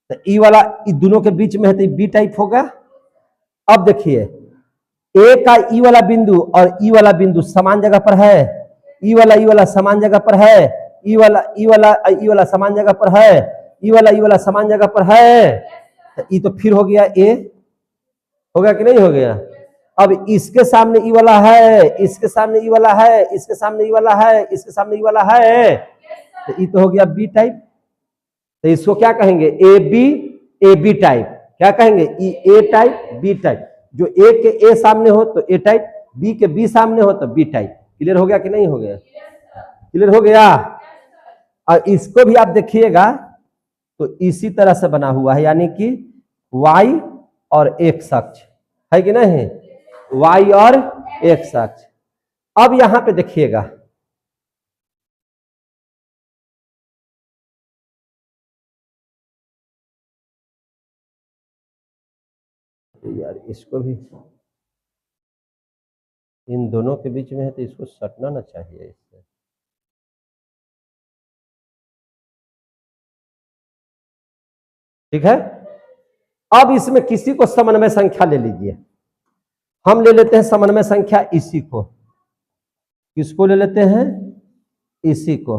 तो ई वाला ई दोनों के बीच में है तो बी टाइप होगा। अब देखिए, ए का ई वाला बिंदु और ई वाला बिंदु समान जगह पर है, ई वाला समान जगह पर है, ई वाला समान जगह पर है, ई वाला समान जगह पर है, तो ई तो फिर हो गया ए, हो गया कि नहीं हो गया? अब इसके सामने ई वाला है, इसके सामने ई वाला है, इसके सामने ई वाला है, इसके सामने ई वाला है, तो ई तो हो गया बी टाइप। तो इसको क्या कहेंगे? A B type. क्या कहेंगे? A type, B type. जो ए के ए सामने हो तो ए टाइप, बी के बी सामने हो तो बी टाइप। क्लियर हो गया कि नहीं हो गया? क्लियर हो गया? और इसको भी आप देखिएगा तो इसी तरह से बना हुआ है, यानी कि y और x अक्ष है कि नहीं? y और x अक्ष। अब यहां पे देखिएगा, यार इसको भी इन दोनों के बीच में है तो इसको सटना ना चाहिए इससे। ठीक है? अब इसमें किसी को समन्वय संख्या ले लीजिए। हम ले लेते हैं समन्वय संख्या इसी को। किसको ले लेते हैं? इसी को।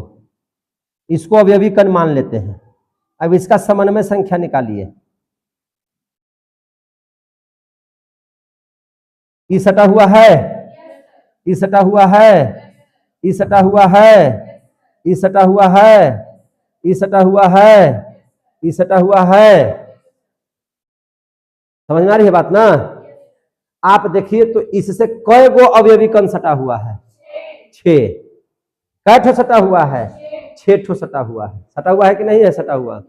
इसको अवयवी कण मान लेते हैं। अब इसका समन्वय संख्या निकालिए। ई सटा हुआ है, ई सटा हुआ है, ई सटा हुआ है, ई सटा हुआ है, ई सटा हुआ है, ई सटा हुआ है। समझ में आ रही है बात ना? आप देखिए तो इससे कई गो अवयवी कण सटा हुआ है? 6। कै ठो सटा हुआ है? 6 ठो सटा हुआ है। सटा हुआ है कि नहीं है सटा हुआ?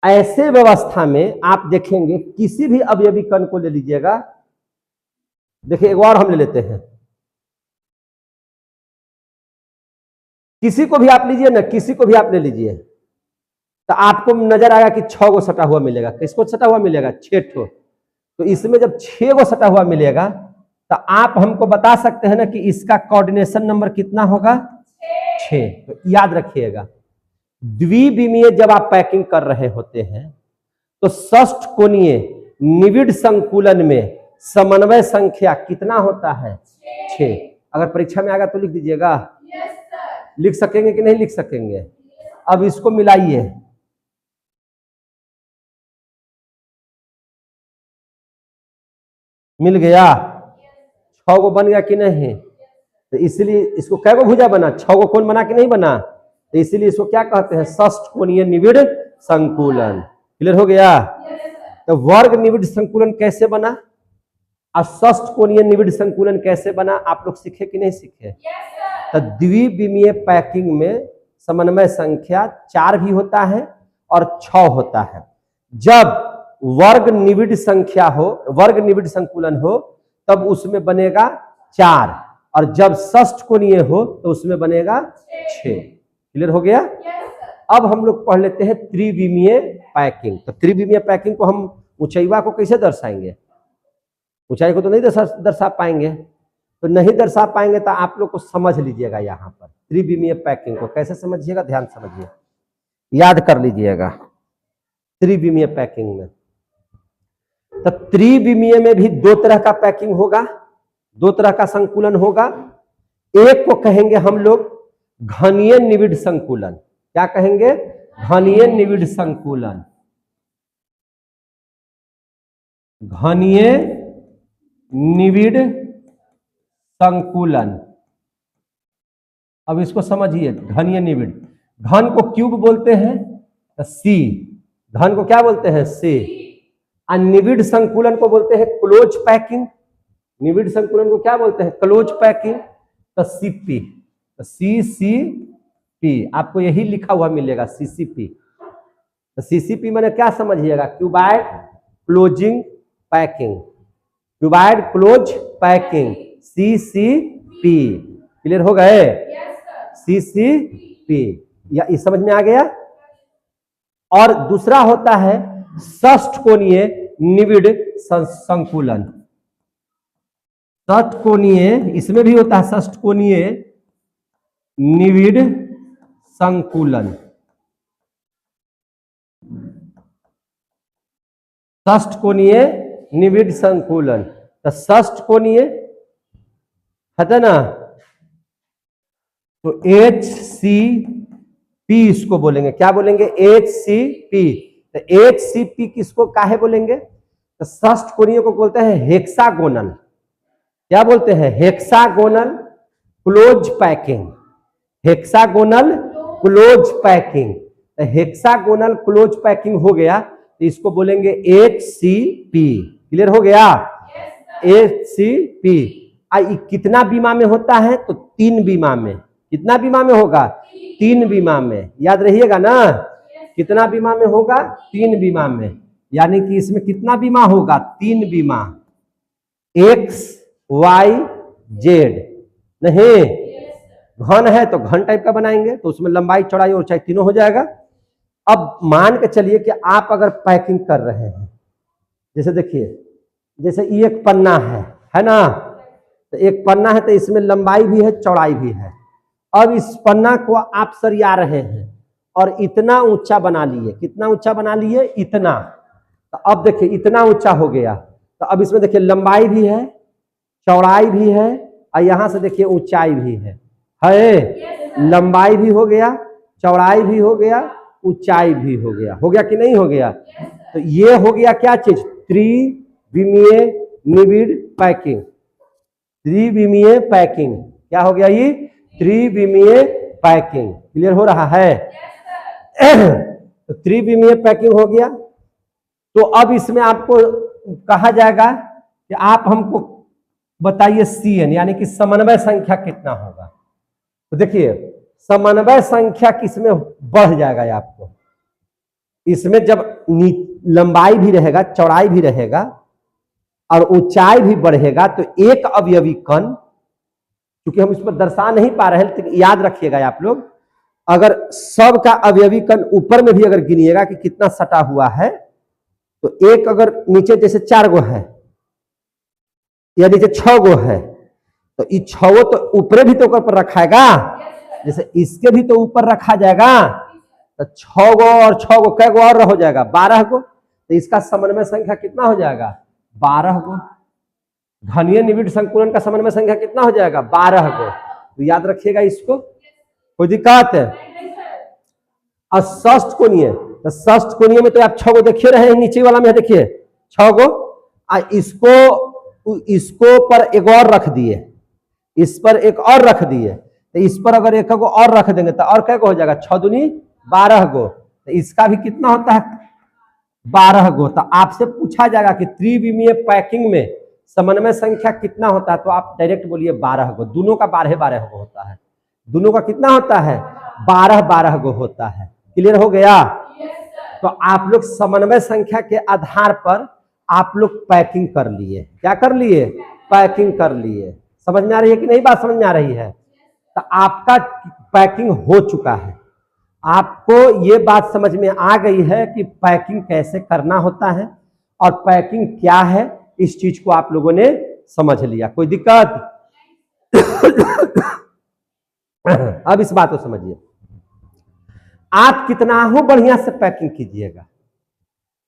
ऐसे व्यवस्था में आप देखेंगे किसी भी अवयवी कण को ले लीजिएगा। देखिए एक और हम ले लेते हैं, किसी को भी आप लीजिए ना, किसी को भी आप ले लीजिए तो आपको नजर आएगा कि 6 गो सटा हुआ मिलेगा। किसको सटा हुआ मिलेगा? 6 ठो। तो इसमें जब 6 गो सटा हुआ मिलेगा तो आप हमको बता सकते हैं ना कि इसका कोऑर्डिनेशन नंबर कितना होगा? 6। तो याद रखिएगा, द्विविमीय जब आप पैकिंग कर रहे होते हैं तो षष्ठ कोणीय निविड़ संकुलन में समन्वय संख्या कितना होता है? 6। अगर परीक्षा में आएगा तो लिख दीजिएगा। लिख सकेंगे कि नहीं लिख सकेंगे? अब इसको मिलाइए, मिल गया? 6 गो बन गया कि नहीं? तो इसलिए इसको कै गो भुजा बना? 6 गो कोण बना कि नहीं बना? तो इसीलिए इसको क्या कहते हैं? षष्ठकोणीय निविड़ संकुलन। क्लियर हो गया? तो वर्ग निविड़ संकुलन कैसे बना और षष्ठकोणीय निविड़ संकुलन कैसे बना, आप लोग सीखे कि नहीं सीखे? तो द्विविमीय पैकिंग में समन्वय संख्या 4 भी होता है और 6 होता है। जब वर्ग निविड़ संख्या हो, वर्ग निविड़ संकुलन हो, तब उसमें बनेगा 4 और जब षष्ठकोणीय हो तो उसमें बनेगा 6। क्लियर हो गया? अब हम लोग पढ़ लेते हैं त्रिविमीय पैकिंग। तो त्रिविमीय पैकिंग को हम ऊंचाईवा को कैसे दर्शाएंगे? ऊंचाई को तो नहीं दर्शा पाएंगे, तो नहीं दर्शा पाएंगे तो आप लोग को समझ लीजिएगा। यहाँ पर त्रिविमीय पैकिंग को कैसे समझिएगा, ध्यान समझिए, याद कर लीजिएगा। त्रिविमीय पैकिंग में तो त्रिविमीय में भी 2 तरह का पैकिंग होगा, 2 तरह का संकुलन होगा। एक को कहेंगे हम लोग घनीय निविड़ संकुलन। क्या कहेंगे? घनीय निविड़ संकुलन। घनीय निविड़ संकुलन। अब इसको समझिए, घनीय निविड़, घन को क्यूब बोलते हैं तो सी, घन को क्या बोलते हैं? सी। और निविड़ संकुलन को बोलते हैं क्लोज पैकिंग। निविड़ संकुलन को क्या बोलते हैं? Close packing. तो सीपी, तो सीसीपी आपको यही लिखा हुआ मिलेगा, सीसीपी। तो सीसीपी मैंने क्या समझिएगा? Cuboid closing packing, cuboid close packing, CCP. Clear हो गए? सीसीपी, या इस समझ में आ गया? और दूसरा होता है षष्ठकोणीय निविड़ संकुलन। षष्ठकोणीय, इसमें भी होता है षष्ठकोणीय निविड़ संकुलन। षष्ठकोणीय निविड़ संकुलन। तो षष्ठकोणीय है ना, तो HCP इसको बोलेंगे। क्या बोलेंगे? HCP। तो HCP किसको काहे बोलेंगे? तो षष्ठकोणीय को बोलते हैं हेक्सागोनल। क्या बोलते हैं? Hexagonal close packing. Hexagonal close packing. तो हेक्सागोनल क्लोज पैकिंग हो गया तो इसको बोलेंगे HCP। क्लियर हो गया? HCP। कितना बीमा में होता है? तो 3 बीमा में। कितना बीमा में होगा? 3 बीमा में। याद रहिएगा ना, कितना बीमा में होगा? 3 बीमा में। यानी कि इसमें कितना बीमा होगा? 3 बीमा, X Y Z। नहीं, घन है तो घन टाइप का बनाएंगे, तो उसमें लंबाई चौड़ाई और ऊंचाई तीनों हो जाएगा। अब मान के चलिए कि आप अगर पैकिंग कर रहे हैं, जैसे देखिए, जैसे ये एक पन्ना है ना, तो एक पन्ना है तो इसमें लंबाई भी है चौड़ाई भी है। अब इस पन्ना को आप सरिया रहे हैं और इतना ऊंचा बना लिए। कितना ऊंचा बना लिए? इतना। तो अब देखिए इतना ऊंचा हो गया, तो अब इसमें देखिए लंबाई भी है चौड़ाई भी है और यहां से देखिए ऊंचाई भी है। लंबाई भी हो गया, चौड़ाई भी हो गया, ऊंचाई भी हो गया। हो गया कि नहीं हो गया? तो ये हो गया क्या चीज? त्रिविमीय निविड़ पैकिंग। त्रिविमीय पैकिंग क्या हो गया? ये त्रिविमीय पैकिंग। क्लियर हो रहा है? तो त्रिविमीय पैकिंग हो गया। तो अब इसमें आपको कहा जाएगा कि आप हमको बताइए CN यानी कि समन्वय संख्या कितना होगा। तो देखिए समन्वय संख्या किसमें बढ़ जाएगा आपको? इसमें जब लंबाई भी रहेगा चौड़ाई भी रहेगा और ऊंचाई भी बढ़ेगा तो एक अवयवी कण, क्योंकि हम इसमें दर्शा नहीं पा रहे हैं, तो याद रखिएगा आप लोग, अगर सब का अवयवी कण ऊपर में भी अगर गिनिएगा कि कितना सटा हुआ है, तो एक अगर नीचे जैसे 4 गो है या नीचे 6 गो है, तो ये 6 तो ऊपर भी तो ऊपर पर रखाएगा, जैसे इसके भी तो ऊपर रखा जाएगा, तो 6 गो और 6 गो कै गो और हो जाएगा? 12 गो। तो इसका समन्वय संख्या कितना हो जाएगा? 12 गो। घनीय निविड़ संकुलन का समन्वय संख्या कितना हो जाएगा? 12 गो। तो याद रखिएगा इसको, कोई दिक्कत है? और षष्ठकोणीय, तो षष्ठकोणीय में तो आप 6 गो देखिए रहे हैं, नीचे वाला में देखिए 6 गो। इसको इसको पर एक और रख दिए, इस पर एक और रख दिए, तो इस पर अगर एक को और रख देंगे तो और क्या हो जाएगा, 6 दूनी 12 गो, तो इसका भी कितना होता है 12 गो। तो आपसे पूछा जाएगा कि त्रिविमीय पैकिंग में समन्वय संख्या कितना होता है, तो आप डायरेक्ट बोलिए 12 गो। दोनों का 12-12 गो होता है, दोनों का कितना होता है 12-12 गो होता है। क्लियर हो गया? तो आप लोग समन्वय संख्या के आधार पर आप लोग पैकिंग कर लिए। क्या कर लिए? पैकिंग कर लिए। समझ में आ रही है कि नहीं? बात समझ में आ रही है? तो आपका पैकिंग हो चुका है, आपको ये बात समझ में आ गई है कि पैकिंग कैसे करना होता है और पैकिंग क्या है, इस चीज को आप लोगों ने समझ लिया। कोई दिक्कत? अब इस बात को समझिए, आप कितना हो बढ़िया से पैकिंग कीजिएगा,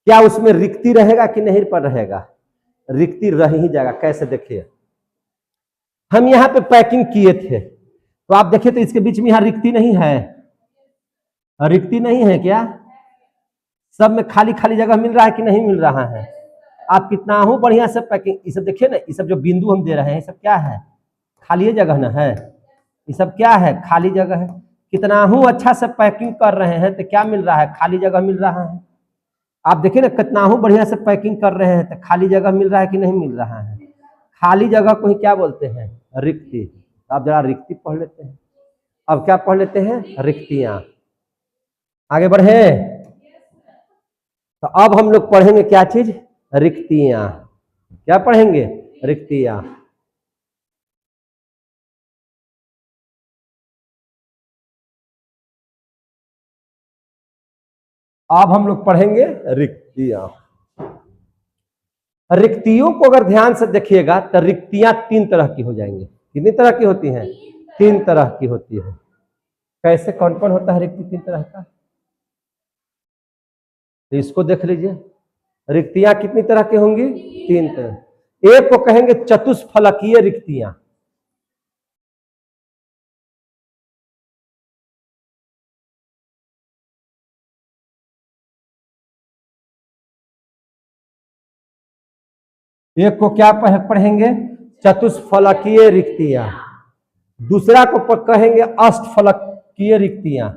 क्या उसमें रिक्ति रहेगा कि नहीं पर रहेगा? रिक्ति रह ही जाएगा। कैसे? देखिए, हम यहां पे पैकिंग किए थे, तो आप देखिए तो इसके बीच में यहां रिक्ति नहीं है, रिक्ति नहीं है क्या? सब में खाली खाली जगह मिल रहा है कि नहीं मिल रहा है? आप कितना हो बढ़िया से पैकिंग, ये सब देखिए ना, ये सब जो बिंदु हम दे रहे हैं, ये सब क्या है? खाली जगह ना है, ये सब क्या है? खाली जगह है। कितना हूं अच्छा से पैकिंग कर रहे हैं तो क्या मिल रहा है? खाली जगह मिल रहा है। आप देखिए ना, कितना हूं बढ़िया से पैकिंग कर रहे हैं तो खाली जगह मिल रहा है कि नहीं मिल रहा है? खाली जगह को ही क्या बोलते हैं? रिक्ति। आप जरा रिक्ति पढ़ लेते हैं। अब क्या पढ़ लेते हैं? रिक्तियां। आगे बढ़े, तो अब हम लोग पढ़ेंगे क्या चीज? रिक्तियां। क्या पढ़ेंगे? रिक्तियां। अब हम लोग पढ़ेंगे रिक्तियां। रिक्तियों को अगर ध्यान से देखिएगा तो रिक्तियां 3 तरह की हो जाएंगी। कितनी तरह की होती हैं? 3 तरह की होती है। कैसे, कौन कौन होता है रिक्ति 3 तरह का? तो इसको देख लीजिए, रिक्तियां कितनी तरह की होंगी? 3 तरह। एक को कहेंगे चतुष्फलकीय रिक्तियां। एक को क्या पढ़ेंगे? चतुष्फलकीय रिक्तियां। दूसरा को कहेंगे अष्टफलकीय रिक्तियां।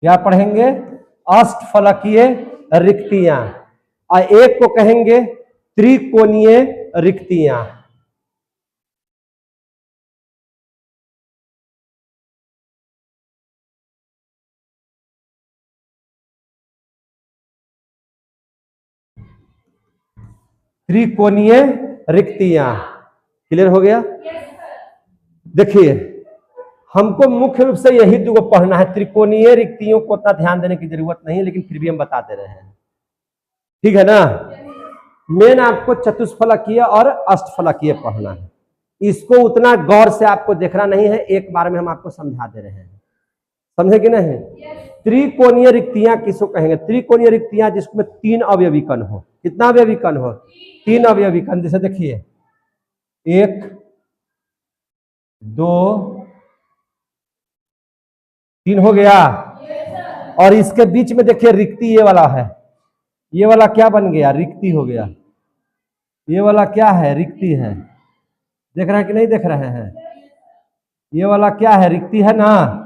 क्या पढ़ेंगे? अष्टफलकीय रिक्तियां। और एक को कहेंगे त्रिकोणीय रिक्तियां। त्रिकोणीय रिक्तियां। क्लियर हो गया? देखिए, हमको मुख्य रूप से यही दो पढ़ना है। त्रिकोणीय रिक्तियों को उतना ध्यान देने की जरूरत नहीं, लेकिन फिर भी हम बता दे रहे हैं। ठीक है ना? मेन आपको चतुष्फलकीय और अष्टफलकीय पढ़ना है। इसको उतना गौर से आपको देखना नहीं है, एक बार में हम आपको समझा दे रहे हैं। समझे कि नहीं? त्रिकोणीय रिक्तियां किसको कहेंगे? त्रिकोणीय रिक्तियां जिसमें 3 अवयवी कण हो। कितना अवयवी कण हो? 3 अवयवी कण। जैसे देखिए, 1 2 3 हो गया, और इसके बीच में देखिए रिक्ति ये वाला है, ये वाला क्या बन गया? रिक्ति हो गया। ये वाला क्या है? रिक्ति है। देख रहे हैं कि नहीं देख रहे हैं? ये वाला क्या है? रिक्ति है ना?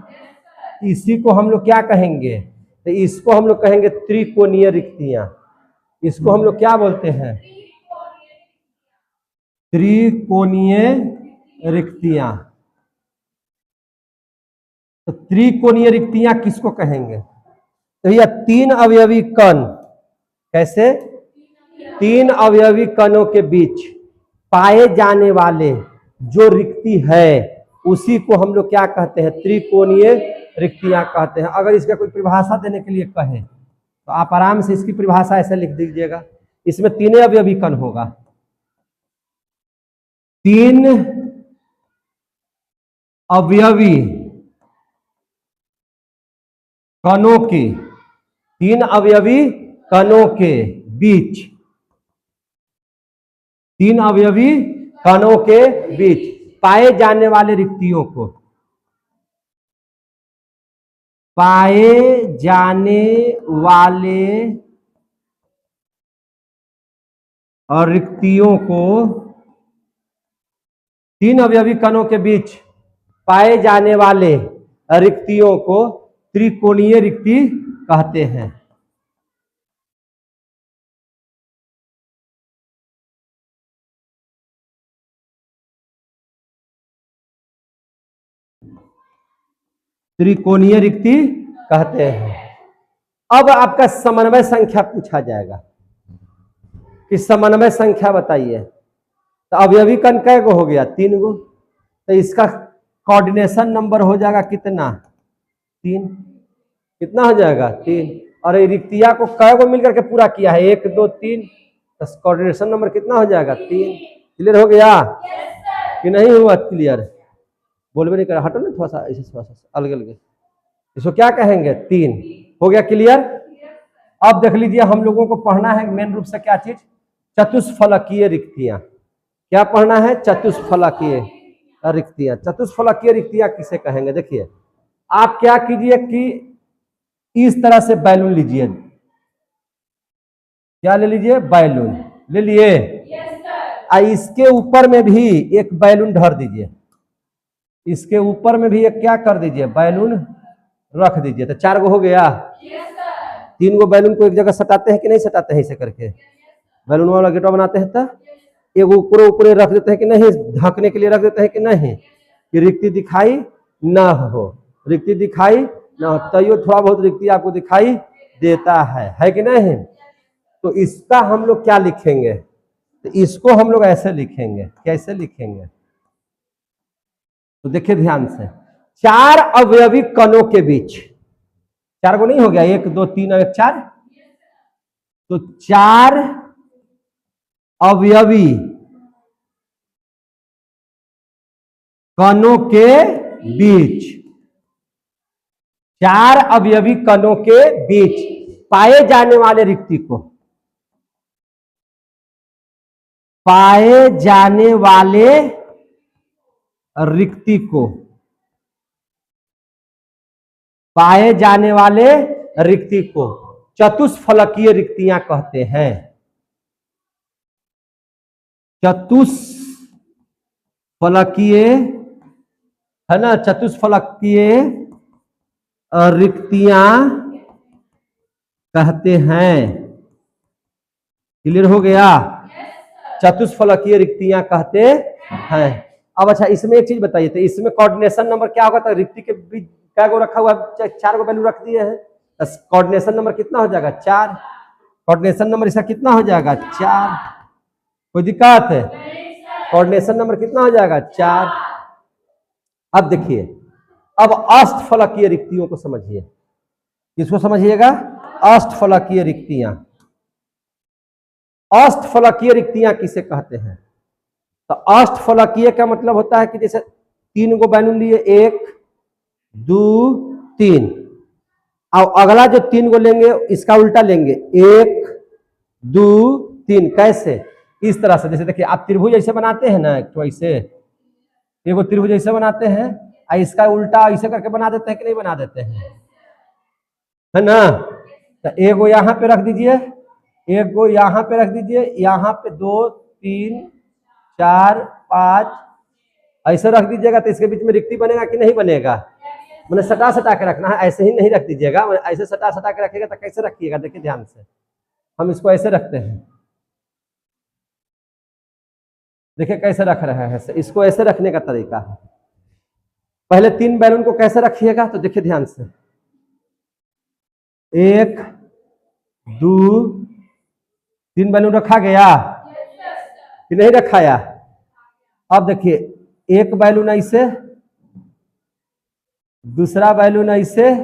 इसी को हम लोग क्या कहेंगे? तो इसको हम लोग कहेंगे त्रिकोणीय रिक्तियां। इसको हम लोग क्या बोलते हैं? त्रिकोणीय रिक्तियां। तो त्रिकोणीय रिक्तियां किसको कहेंगे? तो यह 3 अवयवी कण। कैसे? 3 अवयवी कणों के बीच पाए जाने वाले जो रिक्ति है, उसी को हम लोग क्या कहते हैं? त्रिकोणीय रिक्तियां कहते हैं। अगर इसका कोई परिभाषा देने के लिए कहे तो आप आराम से इसकी परिभाषा ऐसे लिख दीजिएगा। इसमें 3 अवयवी कण होगा। 3 अवयवी कणों के, 3 अवयवी कणों के बीच, 3 अवयवी कणों के बीच पाए जाने वाले रिक्तियों को पाए जाने वाले और रिक्तियों को, तीन अवयवी कणों के बीच पाए जाने वाले रिक्तियों को त्रिकोणीय रिक्ति कहते हैं। त्रिकोणीय रिक्ति कहते हैं। अब आपका समन्वय संख्या पूछा जाएगा कि समन्वय संख्या बताइए। तो अवयवी कण कै गो हो गया? 3 गो। तो इसका कोऑर्डिनेशन नंबर हो जाएगा कितना? 3। कितना हो जाएगा? 3। और ये रिक्तिया को कै गो मिलकर के पूरा किया है? 1 2 3। तो कोऑर्डिनेशन नंबर कितना हो जाएगा? 3। क्लियर हो गया कि नहीं हुआ क्लियर? बोलबे नहीं कर, हटो ना थोड़ा सा, ऐसे थोड़ा सा अलग अलग। इसको क्या कहेंगे? 3। हो गया क्लियर? अब देख लीजिए, हम लोगों को पढ़ना है मेन रूप से क्या चीज? चतुष्फलकीय रिक्तियां। क्या पढ़ना है? चतुष्फलकीय रिक्तियां। चतुष्फलकीय रिक्तियां किसे कहेंगे? देखिए, आप क्या कीजिए कि इस तरह से बैलून लीजिए। क्या ले लीजिए? बैलून ले लिए। इसके ऊपर में भी एक बैलून धर दीजिए। इसके ऊपर में भी एक क्या कर दीजिए? बैलून रख दीजिए। तो 4 गो हो गया। 3 गो बैलून को एक जगह सटाते हैं कि नहीं सटाते हैं? ऐसे करके बैलून वाला गेटवा बनाते हैं। तो एक ऊपर ऊपर रख देते हैं कि नहीं? ढकने के लिए रख देते हैं कि नहीं? कि रिक्ति दिखाई ना हो, रिक्ति दिखाई ना हो। तो थोड़ा बहुत रिक्ति आपको दिखाई देता है कि नहीं? तो इसका हम लोग क्या लिखेंगे? तो इसको हम लोग ऐसे लिखेंगे। कैसे लिखेंगे? तो देखिए ध्यान से, 4 अवयवी कणों के बीच, 4 को नहीं हो गया? 1 2 3 और 1 4। तो 4 अवयवी कणों के बीच, 4 अवयवी कणों के बीच पाए जाने वाले रिक्ति को, पाए जाने वाले रिक्ति को, पाए जाने वाले रिक्ति को चतुष्फलकीय रिक्तियां कहते हैं। चतुष्फलकीय है ना? चतुष्फलकीय रिक्तियां कहते हैं। क्लियर हो गया? चतुष्फलकीय रिक्तियां कहते हैं। अब अच्छा, इसमें एक चीज बताइए, तो इसमें कोऑर्डिनेशन नंबर क्या होगा? तो रिक्ति के बीच क्या गो रखा हुआ? 4 गो वैल्यू रख दिए हैं। कोऑर्डिनेशन नंबर कितना हो जाएगा? 4। कोऑर्डिनेशन नंबर इसका कितना हो जाएगा? 4। कोई दिक्कत है? कोऑर्डिनेशन नंबर कितना हो जाएगा? 4। अब देखिए, अब अष्टफलकीय रिक्तियों को समझिए। किसको समझिएगा? अष्टफलकीय रिक्तियां। अष्टफलकीय रिक्तियां किसे कहते हैं? तो अष्टफलकीय का मतलब होता है कि जैसे 3 गो बैलून लिए, 1 2 3, और अगला जो 3 गो लेंगे इसका उल्टा लेंगे, 1 2 3। कैसे? इस तरह से। जैसे देखिए, आप त्रिभुज ऐसे बनाते हैं ना, तो ऐसे एगो त्रिभुज ऐसे बनाते हैं, और इसका उल्टा ऐसे करके बना देते हैं कि नहीं बना देते हैं? है ना? तो एगो यहाँ पे रख दीजिए, एक गो यहाँ पे रख दीजिए, यहाँ पे 2 3 4 5 ऐसे रख दीजिएगा। तो इसके बीच में रिक्ति बनेगा कि नहीं बनेगा? मैंने सटा सटा के रखना है, ऐसे ही नहीं रख दीजिएगा। ऐसे सटा सटा के रखिएगा। तो कैसे रखिएगा? देखिए ध्यान से, हम इसको ऐसे रखते हैं। देखिए कैसे रख रहे हैं। इसको ऐसे रखने का तरीका है। पहले 3 बैलून को कैसे रखिएगा? तो देखिए ध्यान से, 1 2 3 बैलून रखा गया कि नहीं रखाया? अब देखिए, एक बैलून ऐसे, दूसरा बैलून ऐसे,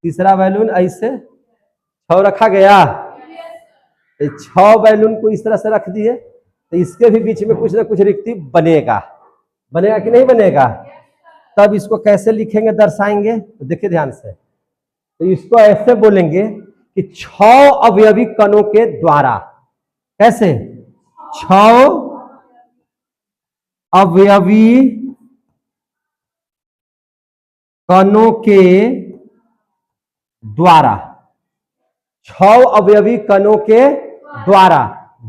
तीसरा बैलून ऐसे, 6 रखा गया। 6 बैलून को इस तरह से रख दिए, तो इसके भी बीच में कुछ ना कुछ रिक्ति बनेगा। बनेगा कि नहीं बनेगा? तब इसको कैसे लिखेंगे, दर्शाएंगे? तो देखिए ध्यान से, तो इसको ऐसे बोलेंगे कि 6 अवयवी कणों के द्वारा। कैसे? 6 अवयवी कणों के द्वारा, 6 अवयवी कणों के द्वारा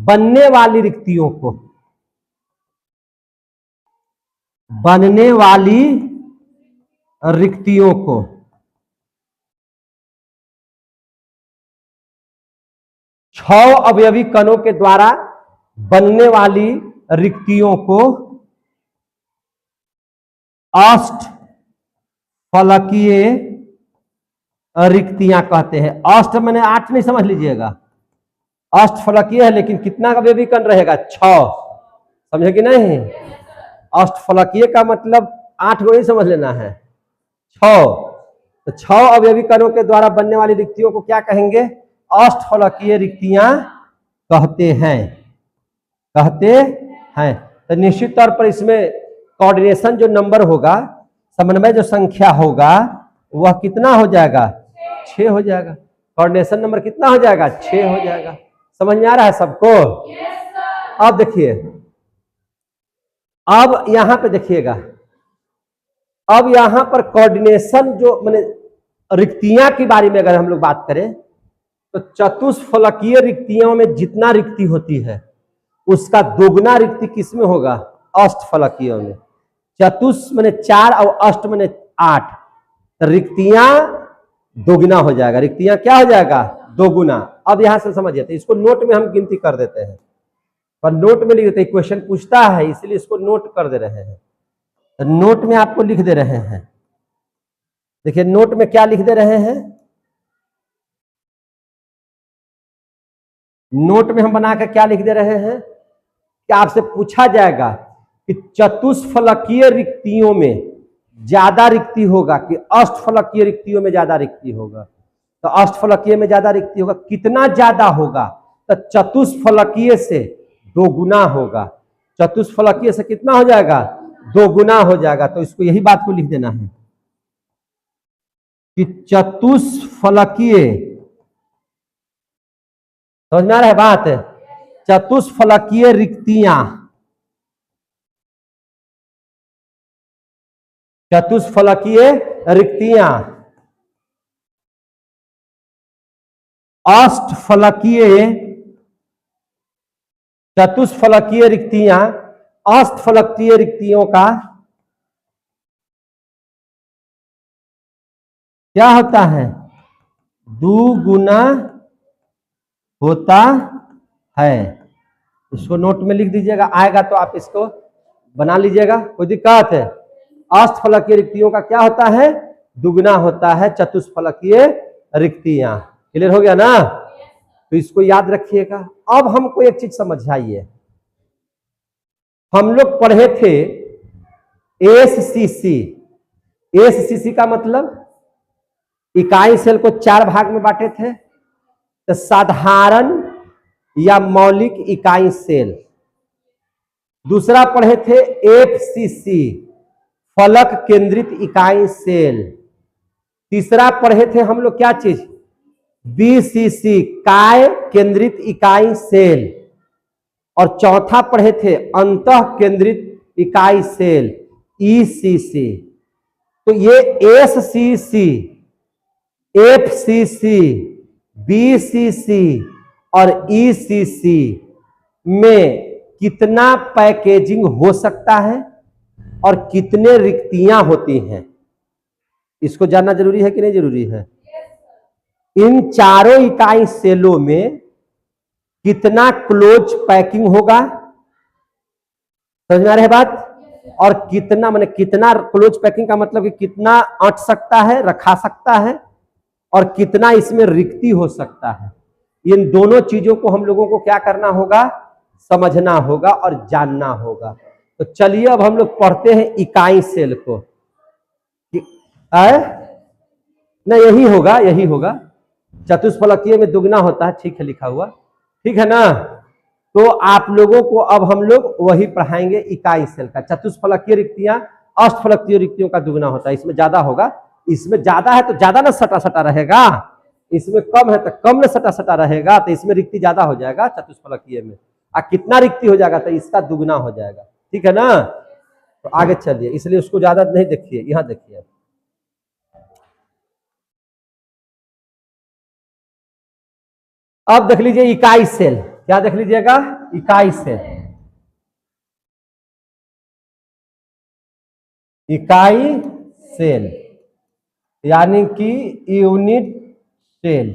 बनने वाली रिक्तियों को, बनने वाली रिक्तियों को 6 अवयवी कणों के द्वारा बनने वाली रिक्तियों को अष्टफलकीय रिक्तियां कहते हैं। अष्ट मैंने 8 नहीं समझ लीजिएगा, अष्टफलकीय है लेकिन कितना का अवयवी कण रहेगा? 6, समझे कि नहीं? अष्टफलकीय का मतलब 8 को नहीं समझ लेना है, 6। तो 6 अवयवी कणों के द्वारा बनने वाली रिक्तियों को क्या कहेंगे? अष्टफलकीय रिक्तियां कहते हैं, कहते हैं। तो निश्चित तौर पर इसमें कोऑर्डिनेशन जो नंबर होगा, समन्वय जो संख्या होगा, वह कितना हो जाएगा? 6 हो जाएगा। कोऑर्डिनेशन नंबर कितना हो जाएगा? 6 हो जाएगा। समझ में आ रहा है सबको? अब देखिए, अब यहां पे देखिएगा, अब यहां पर कोऑर्डिनेशन जो माने रिक्तियां के बारे में अगर हम लोग बात करें तो चतुष्फलकीय रिक्तियों में जितना रिक्ति होती है उसका दोगुना रिक्ति किसमें होगा? अष्टफलकीय में। चतुष माने 4 और अष्ट माने 8, तो रिक्तियां दोगुना हो जाएगा। रिक्तियां क्या हो जाएगा? दोगुना। अब यहां से समझिए, तो इसको नोट में हम गिनती कर देते हैं, पर नोट में लिख देते हैं, क्वेश्चन पूछता है इसलिए इसको नोट कर दे रहे हैं। तो नोट में आपको लिख दे रहे हैं, देखिए नोट में क्या लिख दे रहे हैं, नोट में हम बनाकर क्या लिख दे रहे हैं कि आपसे पूछा जाएगा कि चतुष्फलकीय रिक्तियों में ज्यादा रिक्ति होगा कि अष्टफलकीय रिक्तियों में ज्यादा रिक्ति होगा? तो अष्टफलकीय में ज्यादा रिक्ति होगा। कितना ज्यादा होगा? तो चतुष्फलकीय से दोगुना होगा। चतुष्फलकीय से कितना हो जाएगा? दोगुना हो जाएगा। तो इसको यही बात को लिख देना है कि चतुष्फलकीय, समझ में आ रहा है बात? चतुष्फलकीय रिक्तियां, चतुष्फलकीय रिक्तियां अष्टफलकीय, चतुष्फलकीय रिक्तियां अष्टफलकीय रिक्तियों का क्या होता है? दुगुना होता है। इसको नोट में लिख दीजिएगा, आएगा तो आप इसको बना लीजिएगा, कोई दिक्कत है? अष्टफलकीय रिक्तियों का क्या होता है? दुगुना होता है चतुष्फलकीय रिक्तियां। क्लियर हो गया ना? तो इसको याद रखिएगा। अब हमको एक चीज समझाइए, हम लोग पढ़े थे एससीसी। एससीसी का मतलब इकाई सेल को 4 भाग में बांटे थे, तो साधारण या मौलिक इकाई सेल। दूसरा पढ़े थे एफसीसी, फलक केंद्रित इकाई सेल। तीसरा पढ़े थे हम लोग क्या चीज? बीसीसी, काय केंद्रित इकाई सेल। और चौथा पढ़े थे अंतः केंद्रित इकाई सेल, ईसीसी। तो ये एससीसी, एफसीसी, बीसीसी और ईसीसी में कितना पैकेजिंग हो सकता है और कितने रिक्तियां होती हैं, इसको जानना जरूरी है कि नहीं जरूरी है? इन चारों इकाई सेलों में कितना क्लोज पैकिंग होगा, समझ में आ रही है बात? और कितना माने कितना क्लोज पैकिंग का मतलब कि कितना अट सकता है, रखा सकता है, और कितना इसमें रिक्ति हो सकता है। इन दोनों चीजों को हम लोगों को क्या करना होगा? समझना होगा और जानना होगा। तो चलिए अब हम लोग पढ़ते हैं इकाई सेल को। ना यही होगा, यही होगा। चतुष्फलकीय में दुगना होता है, ठीक है, लिखा हुआ, ठीक है ना? तो आप लोगों को अब हम लोग वही पढ़ाएंगे इकाई सेल का। चतुष्फलकीय रिक्तियां अष्टफलकीय रिक्तियों का दुगना होता है। इसमें ज्यादा होगा, इसमें ज्यादा है तो ज्यादा ना सटा सटा रहेगा, इसमें कम है तो कम ना सटा सटा रहेगा, तो इसमें रिक्ति ज्यादा हो जाएगा चतुष्फलकीय में। कितना रिक्ति हो जाएगा? तो इसका दुगना हो जाएगा, ठीक है ना? तो आगे चलिए, इसलिए उसको ज्यादा नहीं देखिए, यहां देखिए। अब देख लीजिए इकाई सेल, क्या देख लीजिएगा, इकाई सेल, इकाई सेल यानी कि यूनिट सेल।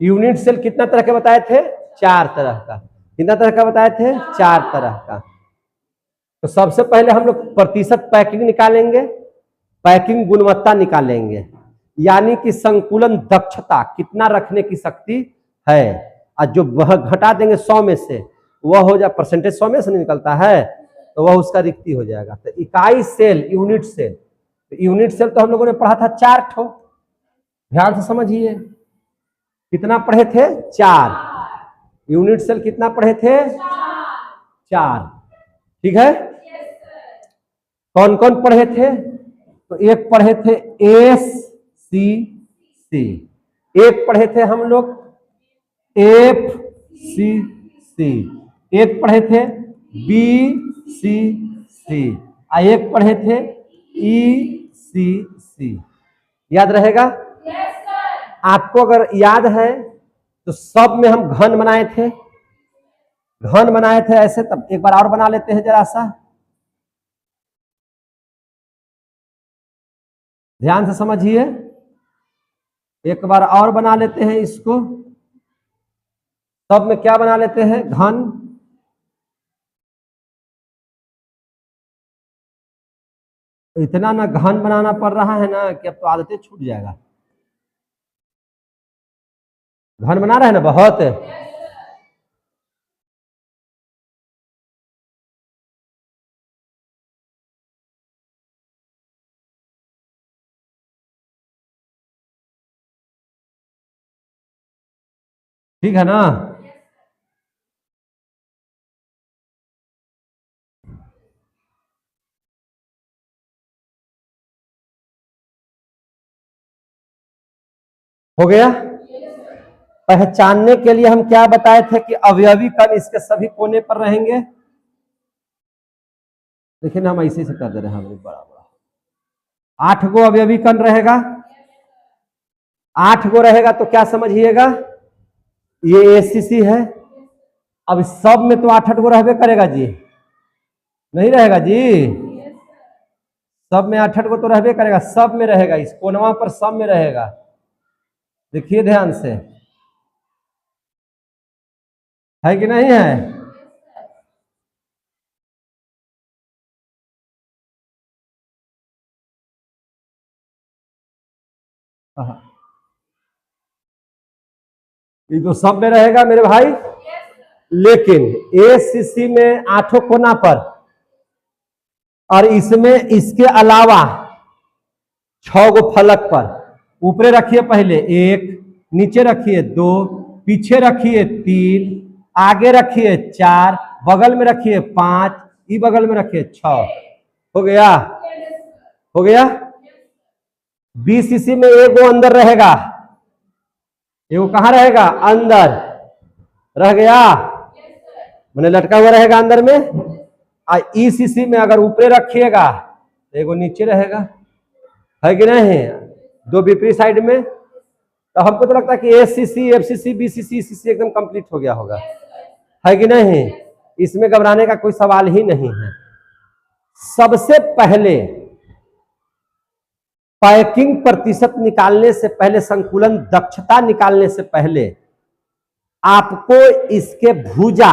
यूनिट सेल कितना तरह के बताए थे, 4 तरह का। कितना तरह का बताए थे, 4 तरह का। तो सबसे पहले हम लोग प्रतिशत पैकिंग निकालेंगे, पैकिंग गुणवत्ता निकालेंगे, यानी कि संकुलन दक्षता कितना रखने की शक्ति है, और जो वह घटा देंगे 100 में से, वह हो जाए परसेंटेज 100 में से निकलता है, तो वह उसका रिक्ति हो जाएगा। तो इकाई cell, unit cell, unit cell तो हम लोगों ने पढ़ा था 4 ठो, ध्यान से समझिए। कितना पढ़े थे, 4। यूनिट सेल कितना पढ़े थे, 4। ठीक है। कौन कौन पढ़े थे, तो एक पढ़े थे SCC, एक पढ़े थे हम लोग FCC, एक पढ़े थे BCC, और एक पढ़े थे ECC। याद रहेगा? आपको अगर याद है तो सब में हम घन बनाए थे, घन बनाए थे ऐसे। तब एक बार और बना लेते हैं जरा सा, ध्यान से समझिए। एक बार और बना लेते हैं इसको। सब में क्या बना लेते हैं, घन। इतना ना घन बनाना पड़ रहा है ना कि अब तो आदतें छूट जाएगा। घन बना रहे हैं ना बहुत। ठीक है ना? हो गया। पहचानने के लिए हम क्या बताए थे कि अवयवी कण इसके सभी कोने पर रहेंगे। देखिए ना, हम ऐसे से कर दे रहे हैं, हम बड़ा बड़ा 8 गो अवयवी कण रहेगा। 8 गो रहेगा तो क्या समझिएगा, ये ACC है। अब सब में तो 8 गो रहबे करेगा जी, नहीं रहेगा जी? सब में 8 गो तो रहबे करेगा, सब में रहेगा, इस कोनवा पर सब में रहेगा। देखिए ध्यान से, है कि नहीं है? ये तो सब में रहेगा मेरे भाई। लेकिन ACC में 8 कोना पर, और इसमें इसके अलावा 6 गो फलक पर। ऊपरे रखिए पहले 1, नीचे रखिए 2, पीछे रखिए 3, आगे रखिए 4, बगल में रखिए 5, ई बगल में रखिए 6। हो गया? हो गया। BCC में 1 गो अंदर रहेगा, एगो कहाँ रहेगा, अंदर रह गया, मैंने लटका हुआ रहेगा अंदर में। और ECC में अगर ऊपरे रखिएगा तो एगो नीचे रहेगा, है कि नहीं? 2 विपरीत साइड में। तो हमको तो लगता है कि ACC, FCC, BCC, ECC एकदम कंप्लीट हो गया होगा, है कि नहीं? इसमें घबराने का कोई सवाल ही नहीं है। सबसे पहले पैकिंग प्रतिशत निकालने से पहले, संकुलन दक्षता निकालने से पहले आपको इसके भुजा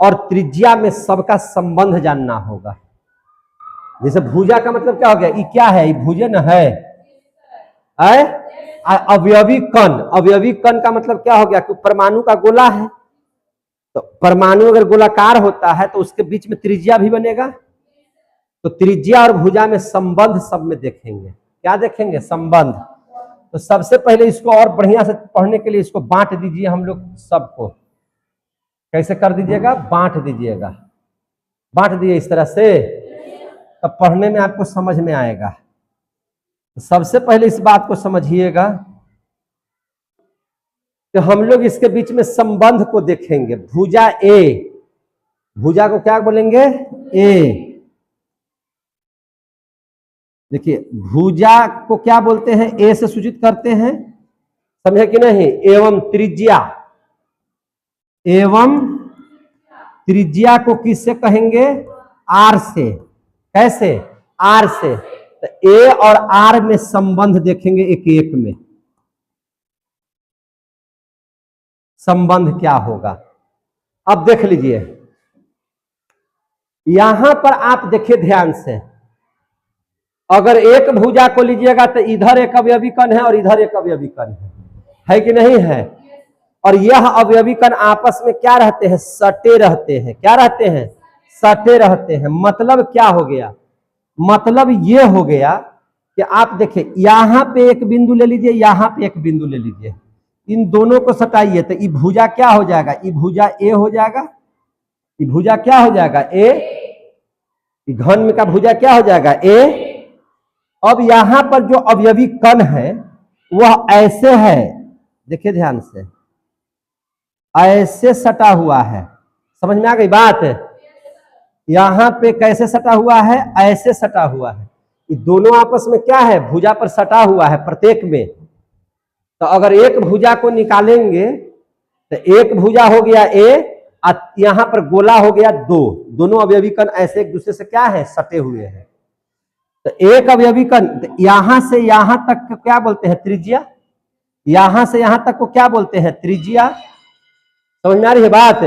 और त्रिज्या में सबका संबंध जानना होगा। जैसे भुजा का मतलब क्या हो गया, ये क्या है, ये भुजन है। अवयवी कण, अवयवी कण का मतलब क्या हो गया कि परमाणु का गोला है, तो परमाणु अगर गोलाकार होता है तो उसके बीच में त्रिज्या भी बनेगा। तो त्रिज्या और भुजा में संबंध सब में देखेंगे। क्या देखेंगे, संबंध। तो सबसे पहले इसको और बढ़िया से पढ़ने के लिए इसको बांट दीजिए हम लोग सबको। कैसे कर दीजिएगा, बांट दीजिएगा, बांट दिए इस तरह से, तब पढ़ने में आपको समझ में आएगा। तो सबसे पहले इस बात को समझिएगा कि हम लोग इसके बीच में संबंध को देखेंगे। भुजा A, भुजा को क्या बोलेंगे, A। देखिए भुजा को क्या बोलते हैं, A से सूचित करते हैं समझे कि नहीं। एवं त्रिज्या, एवं त्रिज्या को किससे कहेंगे, आर से। कैसे, आर से। तो ए और आर में संबंध देखेंगे, एक एक में संबंध क्या होगा। अब देख लीजिए, यहां पर आप देखिए ध्यान से, अगर एक भुजा को लीजिएगा तो इधर एक अवयवी कण है और इधर एक अवयवी कण है कि नहीं है। और यह अवयवी कण आपस में क्या रहते हैं, सटे रहते हैं। क्या रहते हैं, सटे रहते हैं। मतलब क्या हो गया, मतलब ये हो गया कि आप देखिए यहां पे एक बिंदु ले लीजिए, यहां पे एक बिंदु ले लीजिए, इन दोनों को सटाइए तो ये भुजा क्या हो जाएगा, ये भुजा ए हो जाएगा। ये भुजा क्या हो जाएगा, ए। घन का भुजा क्या हो जाएगा, ए। अब यहां पर जो अवयवी कण है वह ऐसे है, देखिए ध्यान से, ऐसे सटा हुआ है। समझ में आ गई बात। यहां पे कैसे सटा हुआ है, ऐसे सटा हुआ है। ये दोनों आपस में क्या है, भुजा पर सटा हुआ है प्रत्येक में। तो अगर एक भुजा को निकालेंगे तो एक भुजा हो गया ए, यहां पर गोला हो गया दो। दोनों अवयवी कण ऐसे एक दूसरे से क्या है, सटे हुए हैं। तो एक अवयवी कण यहां से यहां तक को क्या बोलते हैं, त्रिज्या। यहां से यहां तक को क्या बोलते हैं, त्रिज्या। समझ में आ रही है बात।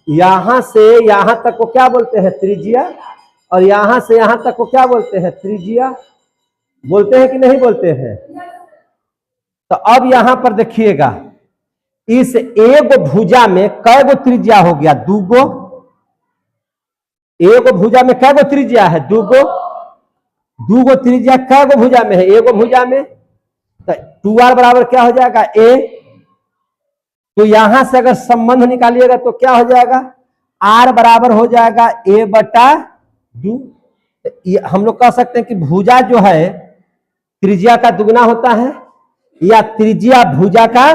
यहां से यहां तक को क्या बोलते हैं, त्रिज्या। और यहां से यहां तक को क्या बोलते हैं, त्रिज्या। बोलते हैं कि नहीं बोलते हैं। तो अब यहां पर देखिएगा, इस एक भुजा में कै गो त्रिज्या हो गया, दूगो। एक भुजा में कै गो त्रिज्या है, दूगो। दूगो त्रिज्या कै गो भुजा में है, एगो भुजा में। तो 2r बराबर क्या हो जाएगा, ए। तो यहां से अगर संबंध निकालिएगा तो क्या हो जाएगा, r बराबर हो जाएगा a बटा 2। हम लोग कह सकते हैं कि भुजा जो है त्रिज्या का दुगना होता है, या त्रिज्या भुजा का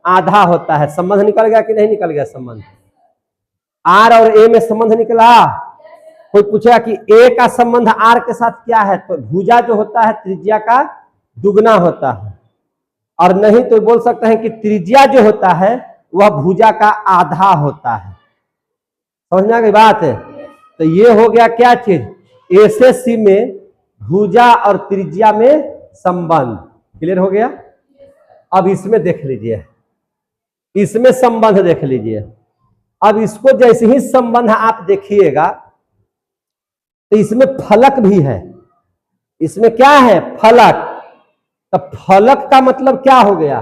आधा होता है। संबंध निकल गया कि नहीं निकल गया, संबंध r और a में संबंध निकला। कोई पूछेगा कि a का संबंध r के साथ क्या है, तो भुजा जो होता है त्रिज्या का दुगना होता है। और नहीं तो बोल सकते हैं कि त्रिज्या जो होता है वह भुजा का आधा होता है। समझ में आ गई बात है। तो ये हो गया क्या चीज, एसएससी में भुजा और त्रिज्या में संबंध। क्लियर हो गया। अब इसमें देख लीजिए, इसमें संबंध देख लीजिए। अब इसको जैसे ही संबंध आप देखिएगा तो इसमें फलक भी है। इसमें क्या है, फलक। तो फलक का मतलब क्या हो गया,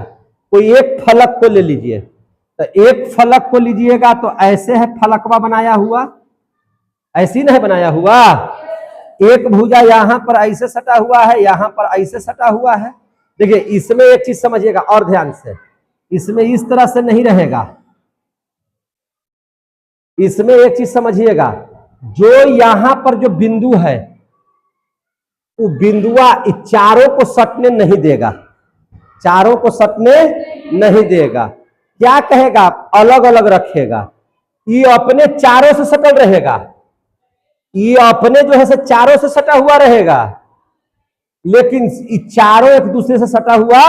कोई एक फलक को ले लीजिए। तो एक फलक को लीजिएगा तो ऐसे है फलकवा बनाया हुआ, ऐसी नहीं बनाया हुआ। एक भुजा यहां पर ऐसे सटा हुआ है, यहां पर ऐसे सटा हुआ है। देखिए इसमें एक चीज समझिएगा और ध्यान से, इसमें इस तरह से नहीं रहेगा। इसमें एक चीज समझिएगा, जो यहां पर जो बिंदु है वो बिंदुआ चारों को सटने नहीं देगा, चारों को सटने नहीं देगा। क्या कहेगा, अलग अलग रखेगा। ये अपने चारों से सटल रहेगा, ये अपने जो है से चारों से सटा हुआ रहेगा, लेकिन ये चारों एक दूसरे से सटा हुआ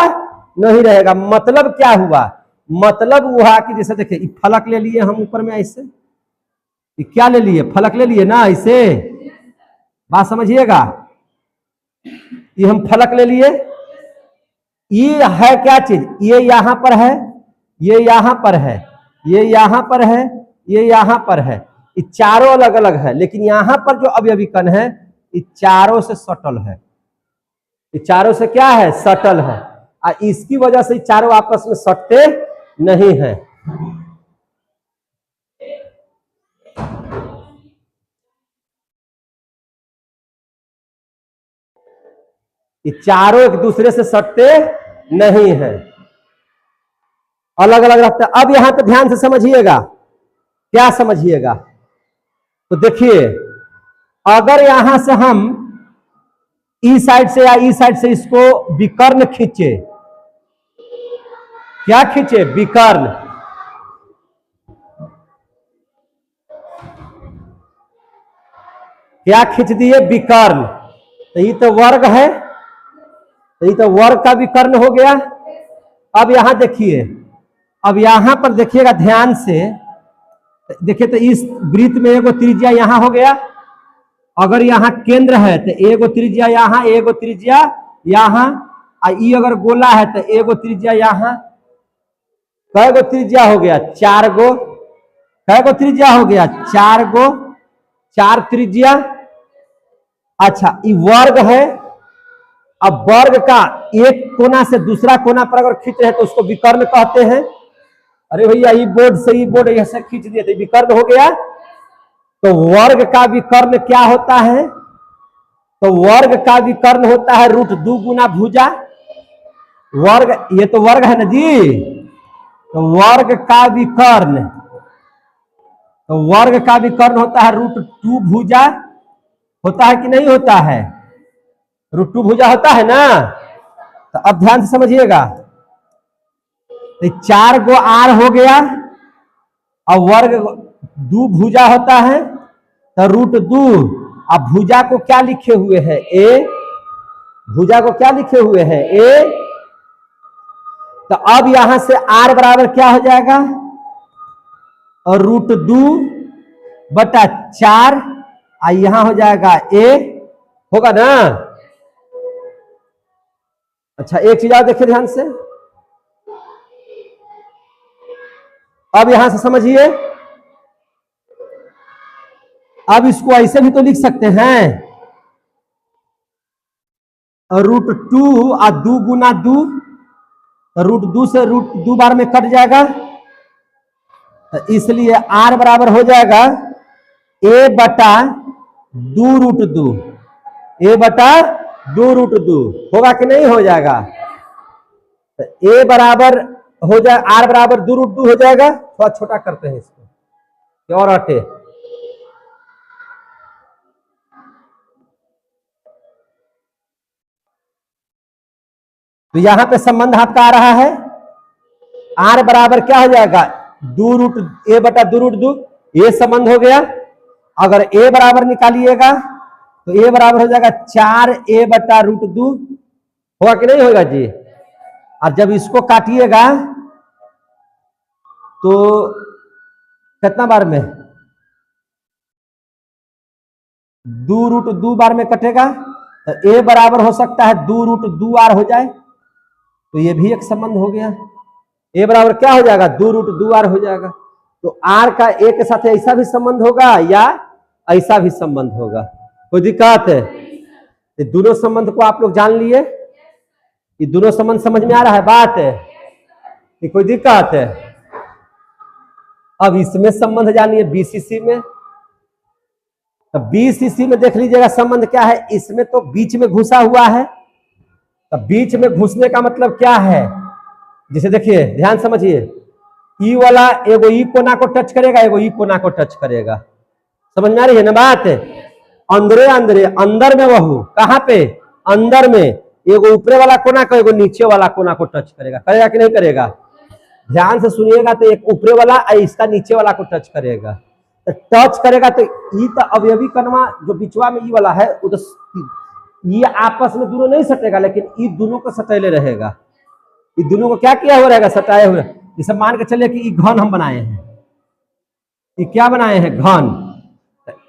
नहीं रहेगा। मतलब क्या हुआ, मतलब हुआ कि जैसे देखिए फलक ले लिए हम ऊपर में ऐसे, क्या ले लिए, फलक ले लिए ना ऐसे। बात समझिएगा, ये हम फलक ले लिए। ये है क्या चीज, ये यहां पर है, ये यहां पर है, ये यहां पर है, ये यहां पर है। ये चारों अलग अलग है, लेकिन यहां पर जो अवयवी कण है ये चारों से सटल है। ये चारों से क्या है, सटल है। और इसकी वजह से चारों आपस में सटते नहीं है। ये चारों एक दूसरे से सटते नहीं है, अलग अलग रखते हैं। अब यहां पे ध्यान से समझिएगा, क्या समझिएगा, तो देखिए अगर यहां से हम ई साइड से या ई साइड से इसको विकर्ण खींचे, क्या खींचे, विकर्ण। क्या खींच दिए, विकर्ण। तो ये तो वर्ग है, तो ये तो वर्ग का विकर्ण हो गया। अब यहां देखिए, अब यहां पर देखिएगा ध्यान से, देखिए तो इस वृत्त में एगो त्रिज्या यहां हो गया, अगर यहाँ केंद्र है तो एगो त्रिज्या यहाँ, एगो त्रिज्या यहाँ, ई अगर गोला है तो एगो त्रिज्या यहाँ, कै गो त्रिज्या हो गया? 4 गो। कै गो त्रिज्या हो गया? 4 गो, 4 त्रिज्या। अच्छा, ये वर्ग है। अब वर्ग का एक कोना से दूसरा कोना पर अगर खींच रहे हैं तो उसको विकर्ण कहते हैं। अरे भैया, ये बोर्ड से ये बोर्ड ऐसे खींच दिए थे, विकर्ण हो गया। तो वर्ग का विकर्ण क्या होता है? तो वर्ग का विकर्ण होता है √2 गुना भुजा। वर्ग, ये तो वर्ग है ना जी, तो वर्ग का विकर्ण, तो वर्ग का विकर्ण होता है √2 भुजा। होता है कि नहीं होता है? √2 भुजा होता है ना। तो अब ध्यान से समझिएगा, तो 4 गो आर हो गया, और वर्ग 2 भुजा होता है तो √2। अब भुजा को क्या लिखे हुए हैं? ए। भुजा को क्या लिखे हुए हैं? ए। तो अब यहां से आर बराबर क्या हो जाएगा? और √2/4, यहां हो जाएगा ए, होगा ना। अच्छा, एक चीज और देखिए ध्यान से, अब यहां से समझिए, अब इसको ऐसे भी तो लिख सकते हैं, √2 और 2 गुना 2, √2 से √2 बार में कट जाएगा, तो इसलिए आर बराबर हो जाएगा a/2√2। a/2√2 होगा कि नहीं हो जाएगा? तो a बराबर हो जाए, आर बराबर 2√2 हो जाएगा। थोड़ा छोटा करते हैं इसको और हटे। तो यहां पे संबंध आपका आ रहा है, आर बराबर क्या हो जाएगा? a/2√2, ये संबंध हो गया। अगर a बराबर निकालिएगा तो a बराबर हो जाएगा 4a/√2, होगा कि नहीं होगा जी? और जब इसको काटिएगा तो कितना बार में? 2√2 बार में कटेगा, तो a बराबर हो सकता है 2√2r हो जाए, तो ये भी एक संबंध हो गया। a बराबर क्या हो जाएगा? 2√2r हो जाएगा। तो r का a के साथ ऐसा भी संबंध होगा या ऐसा भी संबंध होगा? कोई दिक्कत है? ये दोनों संबंध को आप लोग जान लिए, ये दोनों संबंध समझ में आ रहा है बात है? ये कोई दिक्कत है? अब इसमें संबंध जानिए बीसीसी में। तो बीसीसी में देख लीजिएगा संबंध क्या है। इसमें तो बीच में घुसा हुआ है, तो बीच में घुसने का मतलब क्या है? जैसे देखिए, ध्यान समझिए, ई वाला एगो ई कोना को टच करेगा, एगो ई कोना को टच करेगा। समझ में आ रही है ना बात? अंदरे अंदरे, अंदर में वहू, कहां पे? अंदर में एगो ऊपरे वाला कोना को एगो नीचे वाला कोना को टच करेगा। करेगा कि नहीं करेगा? ध्यान से सुनिएगा, तो एक ऊपरे वाला इसका नीचे वाला को टच करेगा। तो टच करेगा तो ई तो अवयवी कणवा जो बिचवा में ई वाला है, ये आपस में दोनों नहीं सटेगा, लेकिन ई दोनों को सटेले रहेगा। ये दोनों को क्या किया हुआ रहेगा? सटाए हुए। जैसे मान के चलिए कि ये घन हम बनाए हैं, ये क्या बनाए हैं? घन।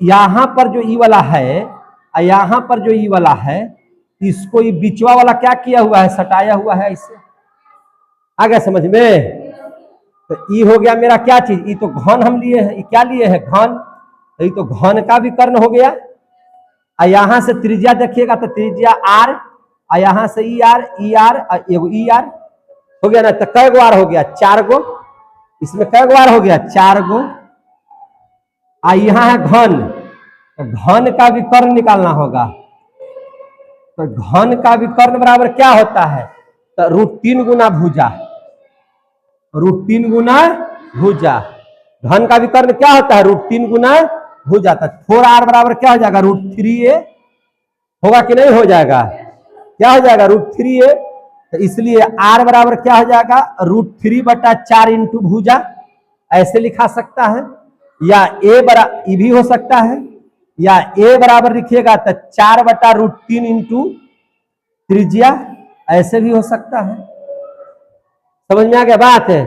यहां पर जो ई वाला है और यहां पर जो ई वाला है, इसको ये बिचवा वाला क्या किया हुआ है? सटाया हुआ है। इससे आ गया समझ में? तो ई हो गया मेरा क्या चीज? ये तो घन हम लिए हैं। ये क्या लिए हैं? घन। तो ये तो घन का भी कर्ण हो गया। और यहां से त्रिज्या देखिएगा तो त्रिज्या आर, और यहां से ई आर, एगो ई आर हो गया ना। तो कै गो आर हो गया? 4 गो। इसमें कै गो आर हो गया? 4 गो। यहाँ है घन, तो घन का भी कर्ण निकालना होगा। तो घन का भी कर्ण बराबर क्या होता है? तो √3 गुना भुजा, √3 गुना भुजा। घन का भी कर्ण क्या होता है? √3 गुना भुजा। तो 4r बराबर क्या हो जाएगा? √3a होगा कि नहीं हो जाएगा? क्या हो जाएगा? √3a। तो इसलिए r बराबर क्या हो जाएगा? √3/4 इंटू भुजा, ऐसे लिखा सकता है। या a बराबर, ये भी हो सकता है, या a बराबर लिखिएगा तो 4/√3 इंटू त्रिज्या, ऐसे भी हो सकता है। समझ में आ गया बात है।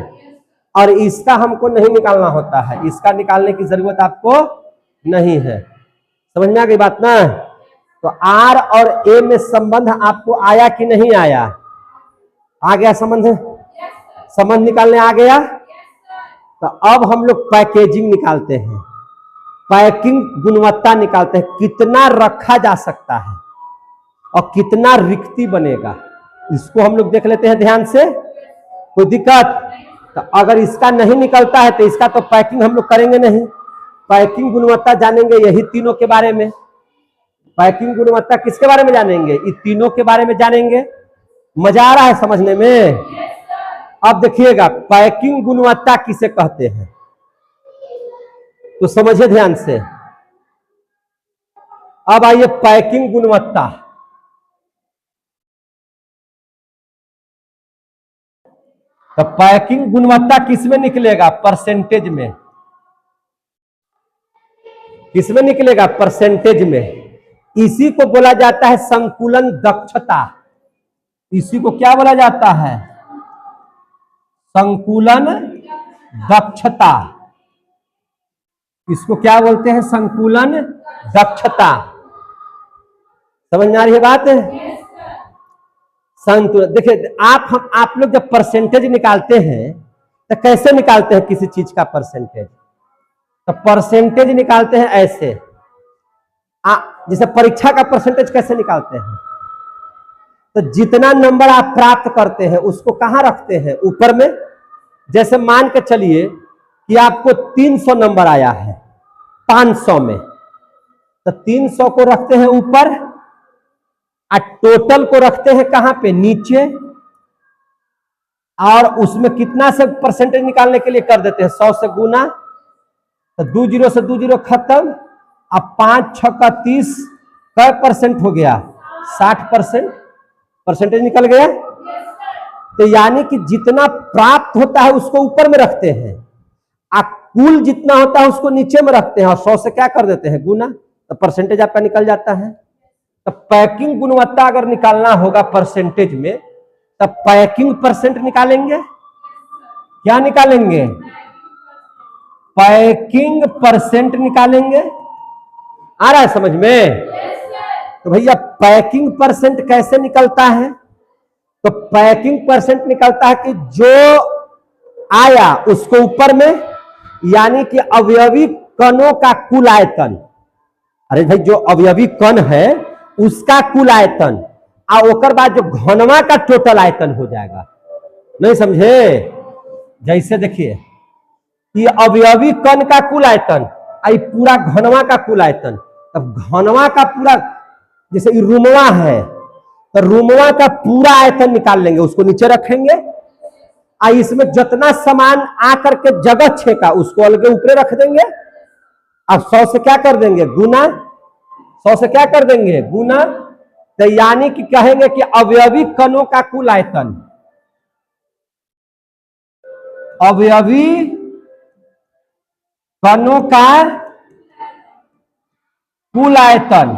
और इसका हमको नहीं निकालना होता है, इसका निकालने की जरूरत आपको नहीं है। समझ में आ गई बात ना। तो आर और ए में संबंध आपको आया कि नहीं आया? आ गया संबंध, संबंध निकालने आ गया। तो अब हम लोग पैकेजिंग निकालते हैं, पैकिंग गुणवत्ता निकालते हैं, कितना रखा जा सकता है और कितना रिक्ति बनेगा, इसको हम लोग देख लेते हैं ध्यान से। कोई दिक्कत? तो अगर इसका नहीं निकलता है तो इसका तो पैकिंग हम लोग करेंगे नहीं। पैकिंग गुणवत्ता जानेंगे यही तीनों के बारे में। पैकिंग गुणवत्ता किसके बारे में जानेंगे? ये तीनों के बारे में जानेंगे। मजा आ रहा है समझने में? अब देखिएगा पैकिंग गुणवत्ता किसे कहते हैं, तो समझिए ध्यान से। अब आइए पैकिंग गुणवत्ता। तो पैकिंग गुणवत्ता किसमें निकलेगा? परसेंटेज में। किसमें निकलेगा? परसेंटेज में। इसी को बोला जाता है संकुलन दक्षता। इसी को क्या बोला जाता है? संकुलन दक्षता। इसको क्या बोलते हैं? संकुलन दक्षता। समझ में आ रही है बात? संतुलन। देखिए आप लोग जब परसेंटेज निकालते हैं तो कैसे निकालते हैं किसी चीज का परसेंटेज? तो परसेंटेज निकालते हैं ऐसे, जैसे परीक्षा का परसेंटेज कैसे निकालते हैं? तो जितना नंबर आप प्राप्त करते हैं उसको कहां रखते हैं? ऊपर में। जैसे मान के चलिए कि आपको 300 नंबर आया है 500 में, तो 300 को रखते हैं ऊपर और टोटल को रखते हैं कहां पे? नीचे। और उसमें कितना से परसेंटेज निकालने के लिए कर देते हैं? 100 से गुना। तो 2 जीरो से 2 जीरो खत्म। अब 5 6 का 30, कै परसेंट हो गया? 60% परसेंटेज निकल गया। तो यानी कि जितना प्राप्त होता है उसको ऊपर में रखते हैं और कुल जितना होता है उसको नीचे में रखते हैं और 100 से क्या कर देते हैं? गुना। तो परसेंटेज आपका निकल जाता है। तो पैकिंग गुणवत्ता अगर निकालना होगा परसेंटेज में, तब पैकिंग परसेंट निकालेंगे। क्या निकालेंगे? पैकिंग परसेंट निकालेंगे। आ रहा है समझ में? तो भैया पैकिंग परसेंट कैसे निकलता है? तो पैकिंग परसेंट निकलता है कि जो आया उसको ऊपर में, यानी कि अवयवी कणों का कुल आयतन। अरे भाई जो अवयवी कण है उसका कुल आयतन और ओकर बाद जो घनवा का टोटल आयतन हो जाएगा। नहीं समझे? जैसे देखिए ये अवयवी कण का कुल आयतन आई पूरा घनवा का कुल आयतन। तब घनवा का पूरा, जैसे ये रूमवा है तो रूमवा का पूरा आयतन निकाल लेंगे, उसको नीचे रखेंगे और इसमें जितना सामान आकर के जगह छेका उसको अलग ऊपर रख देंगे। अब 100 से क्या कर देंगे? गुना। 100 से क्या कर देंगे? गुना। तो यानी कि कहेंगे कि अवयवी कणों का कुल आयतन, अवयवी कणों का कुल आयतन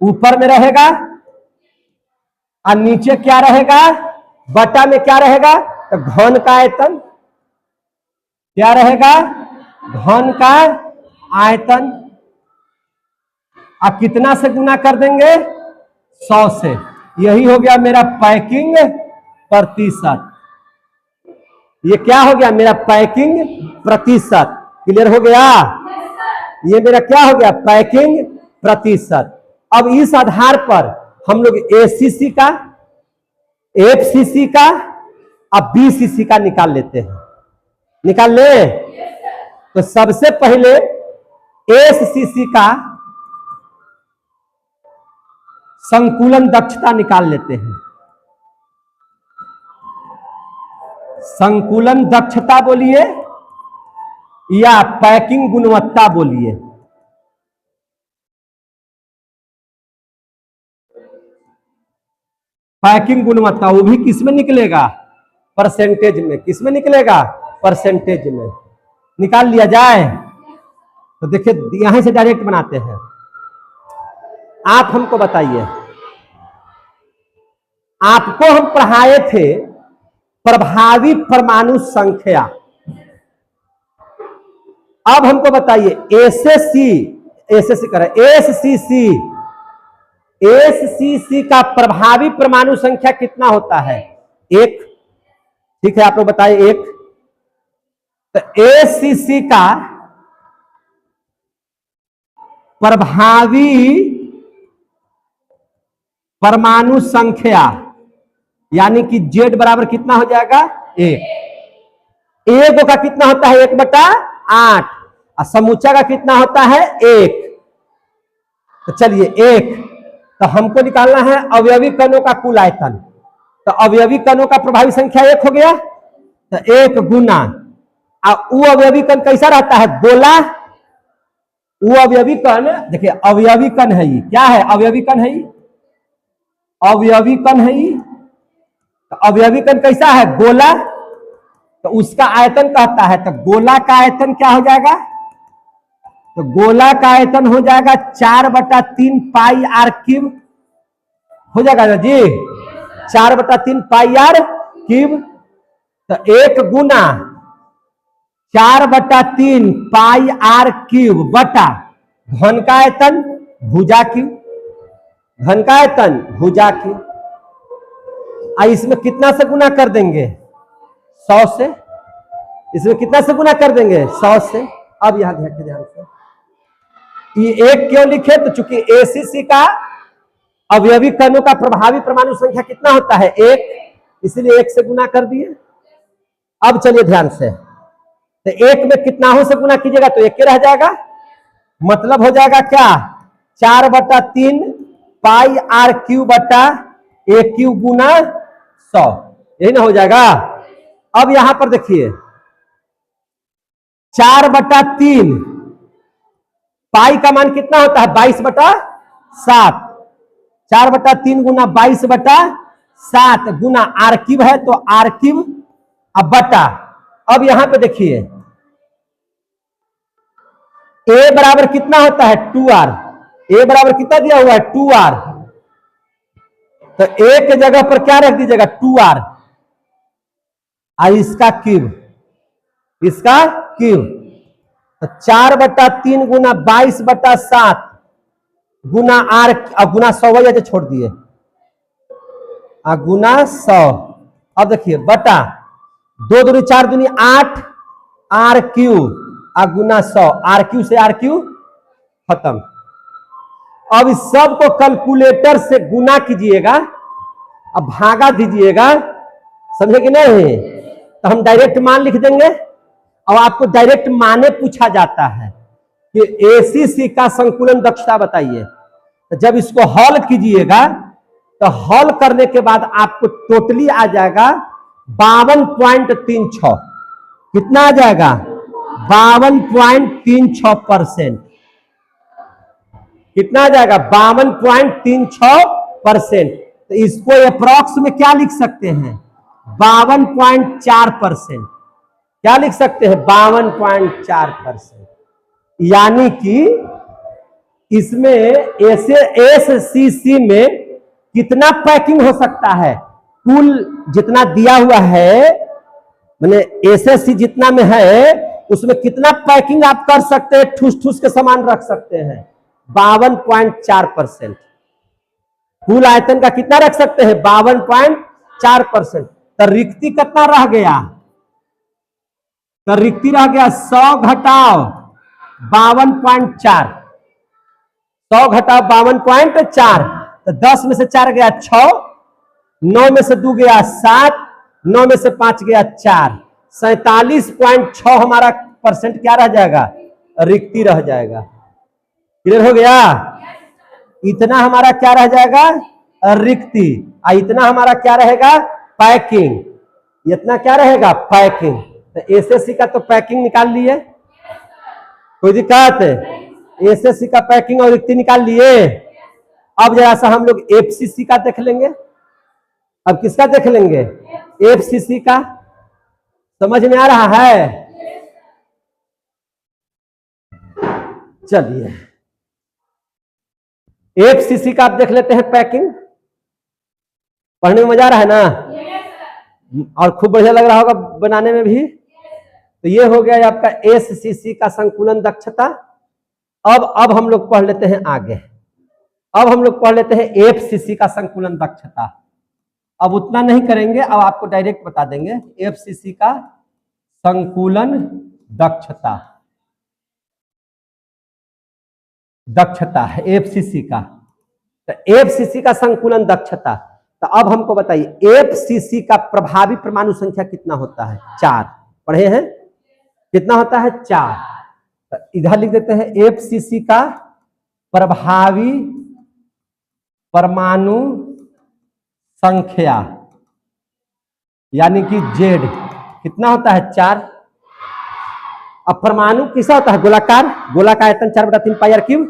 ऊपर में रहेगा और नीचे क्या रहेगा? बटा में क्या रहेगा? तो घन का आयतन। क्या रहेगा? घन का आयतन। अब कितना से गुना कर देंगे? 100 से। यही हो गया मेरा पैकिंग प्रतिशत। ये क्या हो गया? मेरा पैकिंग प्रतिशत। क्लियर हो गया? ये मेरा क्या हो गया? पैकिंग प्रतिशत। अब इस आधार पर हम लोग एसीसी का, एफसीसी का और बीसीसी का निकाल लेते हैं। निकाल ले। तो सबसे पहले एससीसी का संकुलन दक्षता निकाल लेते हैं। संकुलन दक्षता बोलिए या पैकिंग गुणवत्ता बोलिए। पैकिंग गुणवत्ता वो भी किसमें निकलेगा? परसेंटेज में। किसमें निकलेगा? परसेंटेज में। निकाल लिया जाए तो देखिए यहां से डायरेक्ट बनाते हैं। आप हमको बताइए, आपको हम पढ़ाए थे प्रभावी परमाणु संख्या। अब हमको बताइए एसएससी करें, एससीसी का प्रभावी परमाणु संख्या कितना होता है? 1। ठीक है, आप लोग बताइए 1। तो एससीसी का प्रभावी परमाणु संख्या यानी कि Z बराबर कितना हो जाएगा? 1। एक का कितना होता है? 1/8। और समूचा का कितना होता है? 1। तो चलिए 1। तो हमको निकालना है अवयवी कणों का कुल आयतन। तो अवयवी कणों का प्रभावी संख्या 1 हो गया। तो 1 गुना अवयवी कण कैसा रहता है? गोला। अवयवी कण, देखिए अवयवी कण है ये, क्या है? अवयवी कण है ये, अवयवी कण है ये। तो अवयवी कण कैसा है? गोला। तो उसका आयतन कहता है, तो गोला का आयतन क्या हो जाएगा? तो गोला का आयतन हो जाएगा 4/3 पाई आर क्यूब हो जाएगा ना जी, 4/3 पाई आर क्यूब। तो 1 गुना 4/3 पाई आर क्यूब बटा घन का आयतन भुजा क्यूब, घन का आयतन भुजा क्यूब। इसमें कितना से गुना कर देंगे? 100 से। इसमें कितना से गुना कर देंगे? 100 से। अब यहां ध्यान से ये 1 क्यों लिखे? तो चूंकि एसीसी का अवयवी कणों का प्रभावी परमाणु संख्या कितना होता है? 1, इसलिए 1 से गुना कर दिए। अब चलिए ध्यान से, तो 1 में कितना हो से गुना कीजिएगा तो 1 रह जाएगा। मतलब हो जाएगा क्या? 4/3 पाई आर क्यूब बटा ए क्यूब गुना 100, यही ना हो जाएगा। अब यहां पर देखिए 4/3 पाई का मान कितना होता है? 22/7। 4/3 गुना 22/7 गुना आर क्यूब है तो आर क्यूब अब बटा। अब यहां पे देखिए ए बराबर कितना होता है? 2r। ए बराबर कितना दिया हुआ है? 2r। तो ए के जगह पर क्या रख दीजिएगा? 2r। इसका क्यूब, इसका क्यूब। तो 4/3 गुना 22/7 गुना आर गुना 100 छोड़ दिए गुना 100। अब देखिए बटा 2 दूनी 4 दूनी 8 आर क्यूब गुना 100, आर क्यू से आर क्यू खत्म। अब इस सब को कैलकुलेटर से गुना कीजिएगा, अब भागा दीजिएगा, समझे कि नहीं? तो हम डायरेक्ट मान लिख देंगे। और आपको डायरेक्ट माने पूछा जाता है कि एसीसी का संकुलन दक्षता बताइए। तो जब इसको हल कीजिएगा तो हल करने के बाद आपको टोटली आ जाएगा 52.36। कितना आ जाएगा? 52.36%। कितना आ जाएगा? 52.36%। तो इसको अप्रॉक्स में क्या लिख सकते हैं? 52.4%। क्या लिख सकते हैं? 52.4%। यानी कि इसमें एससीसी में कितना पैकिंग हो सकता है? कुल जितना दिया हुआ है, मैंने एसएससी जितना में है उसमें कितना पैकिंग आप कर सकते हैं? ठूस ठूस के सामान रख सकते हैं। 52.4%। कुल आयतन का कितना रख सकते हैं? 52.4%। तो रिक्ति कितना रह गया? तो रिक्ति रह गया 100 घटाओ 52.4, 100 घटाओ 52.4। तो 10 में से 4 गया 6, 9 में से 2 गया 7, 9 में से 5 गया 4, 47.6 हमारा परसेंट क्या रह जाएगा? रिक्ति रह जाएगा। क्लियर हो गया? इतना हमारा क्या रह जाएगा? रिक्ति। इतना हमारा क्या रहेगा? पैकिंग। इतना क्या रहेगा? पैकिंग। तो एसएससी का तो पैकिंग निकाल लिए, कोई दिक्कत? एसएससी का पैकिंग और रिक्ति निकाल लिए। अब जरा सा हम लोग एफसीसी का देख लेंगे। अब किसका देख लेंगे? एफसीसी का। समझ में आ रहा है? चलिए एफसीसी का आप देख लेते हैं पैकिंग। पढ़ने में मजा आ रहा है ना? और खूब बढ़िया लग रहा होगा बनाने में भी। तो ये हो गया आपका एससीसी का संकुलन दक्षता। अब हम लोग पढ़ लेते हैं आगे। अब हम लोग पढ़ लेते हैं एफसीसी का संकुलन दक्षता। अब उतना नहीं करेंगे, अब आपको डायरेक्ट बता देंगे एफसीसी का संकुलन दक्षता। दक्षता है एफसीसी का। तो एफसीसी का संकुलन दक्षता। तो अब हमको बताइए एफसीसी का प्रभावी परमाणु संख्या कितना होता है? 4 पढ़े हैं, कितना होता है? 4। तो इधर लिख देते हैं एफसीसी का प्रभावी परमाणु संख्या यानी कि जेड कितना होता है? 4। अब परमाणु किसा होता है? गोलाकार, गोला का आयतन 4/3 पाई आर क्यूब।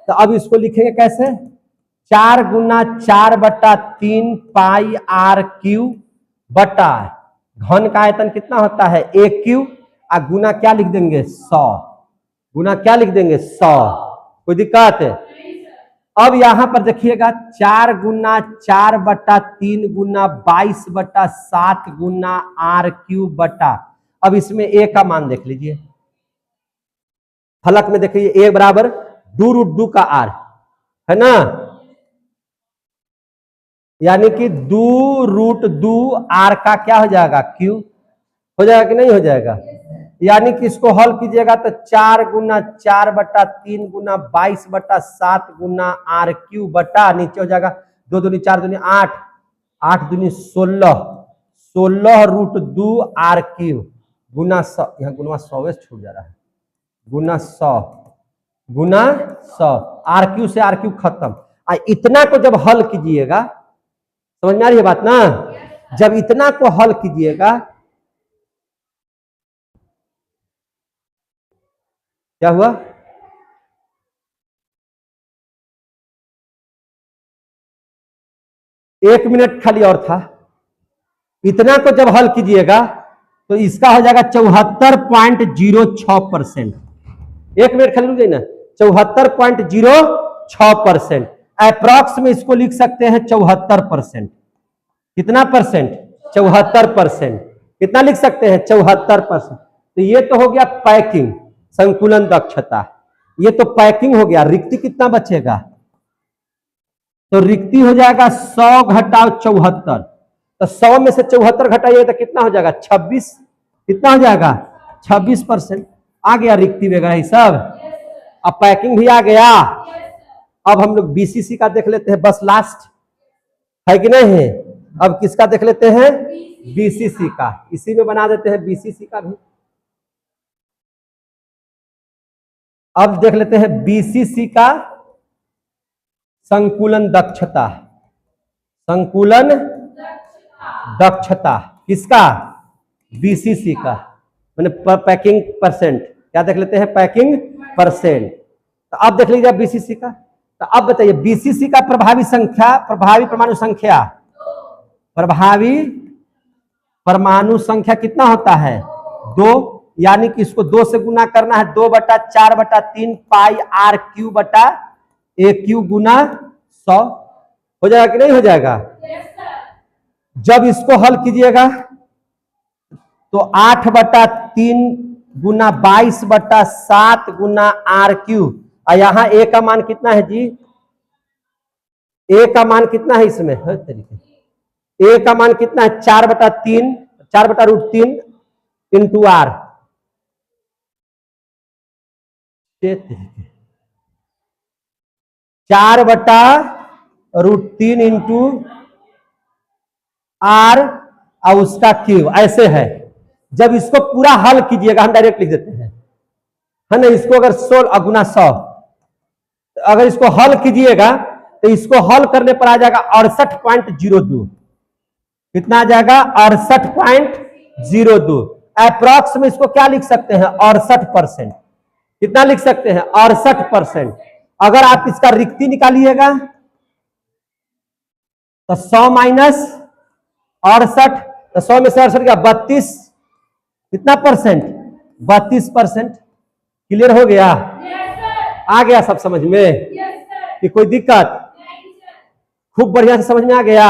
तो अब इसको लिखेंगे कैसे? 4 गुना 4/3 पाई आर क्यूब बटा घन का आयतन कितना होता है? 1 क्यूब। और गुना क्या लिख देंगे? 100। गुना क्या लिख देंगे? 100। कोई दिक्कत है? अब यहां पर देखिएगा 4 गुना 4/3 गुना 22/7 गुना आर क्यूब बटा, अब इसमें ए का मान देख लीजिए। फलक में देखिए ए बराबर 2√2 का आर है ना, यानी कि 2√2 आर का क्या हो जाएगा? क्यूब हो जाएगा कि नहीं हो जाएगा? यानी कि इसको हल कीजिएगा तो 4 गुना 4/3 गुना 22/7 गुना आर क्यूब बटा नीचे हो जाएगा 2 दूनी 4 दूनी 8, 8 दूनी 16, 16√2 आर क्यूब गुना 100। यहाँ गुना 100 छूट जा रहा है, गुना 100 गुना 100। आर क्यूब से आर क्यूब खत्म। इतना को जब हल कीजिएगा, समझ में आ रही है बात ना? जब इतना को हल कीजिएगा क्या हुआ? एक मिनट खाली और था। इतना को जब हल कीजिएगा तो इसका हो जाएगा 74.06%। एक मिनट खाली रुक जाइए ना, 74.06%। अप्रॉक्स में इसको लिख सकते हैं 74%। कितना परसेंट? 74%। कितना लिख सकते हैं? 74%। तो ये तो हो गया पैकिंग संकुलन दक्षता, ये तो पैकिंग हो गया। रिक्ति कितना बचेगा? तो रिक्ति हो जाएगा 100 घटाओ 74। तो 100 में से 74 घटाइए तो कितना हो जाएगा? 26। कितना हो जाएगा? 26%। आ गया रिक्ति वगैरह ही सब। अब पैकिंग भी आ गया। अब हम लोग बीसीसी का देख लेते हैं, बस लास्ट है कि नहीं है? अब किसका देख लेते हैं? बीसीसी का। इसी में बना देते हैं बीसीसी का भी। अब देख लेते हैं बीसीसी का संकुलन दक्षता। संकुलन दक्षता किसका? बीसीसी का, मैंने पैकिंग परसेंट। क्या देख लेते हैं? Packing percent. तो अब देख लीजिए बीसीसी का। तो अब बताइए बीसीसी का प्रभावी संख्या, प्रभावी परमाणु संख्या, प्रभावी परमाणु संख्या कितना होता है? 2। यानी कि इसको 2 से गुना करना है। 2/4/3 पाई आर क्यूब बटा ए क्यूब गुना 100 हो जाएगा कि नहीं हो जाएगा? जब इसको हल कीजिएगा तो 8/3 गुना 22/7 गुना आर क्यूब। और यहां ए का मान कितना है जी? ए का मान कितना है इसमें? हर तरीके ए का मान कितना है? 4/3, 4/√3 इंटू आर। 4/√3 इंटू आर और उसका क्यूब ऐसे है। जब इसको पूरा हल कीजिएगा, हम डायरेक्ट लिख देते हैं है ना, इसको अगर 16 गुना 100, अगर इसको हल कीजिएगा तो इसको हल करने पर आ जाएगा 68.02। कितना आ जाएगा? 68.02। अप्रॉक्स में इसको क्या लिख सकते हैं? 68%। कितना लिख सकते हैं? 68%। अगर आप इसका रिक्ति निकालिएगा तो 100 माइनस 68, तो 100 में से 68 क्या? 32। कितना परसेंट? 32%। क्लियर हो गया? आ गया सब समझ में कि कोई दिक्कत? खूब बढ़िया से समझ में आ गया।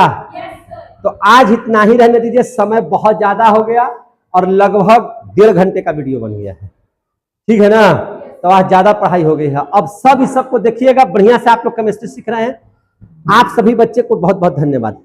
तो आज इतना ही रहने दीजिए, समय बहुत ज्यादा हो गया और लगभग 1.5 घंटे का वीडियो बन गया है, ठीक है ना। तो आज ज्यादा पढ़ाई हो गई है। अब सब इस सबको देखिएगा, बढ़िया से आप लोग केमिस्ट्री सीख रहे हैं। आप सभी बच्चे को बहुत बहुत धन्यवाद।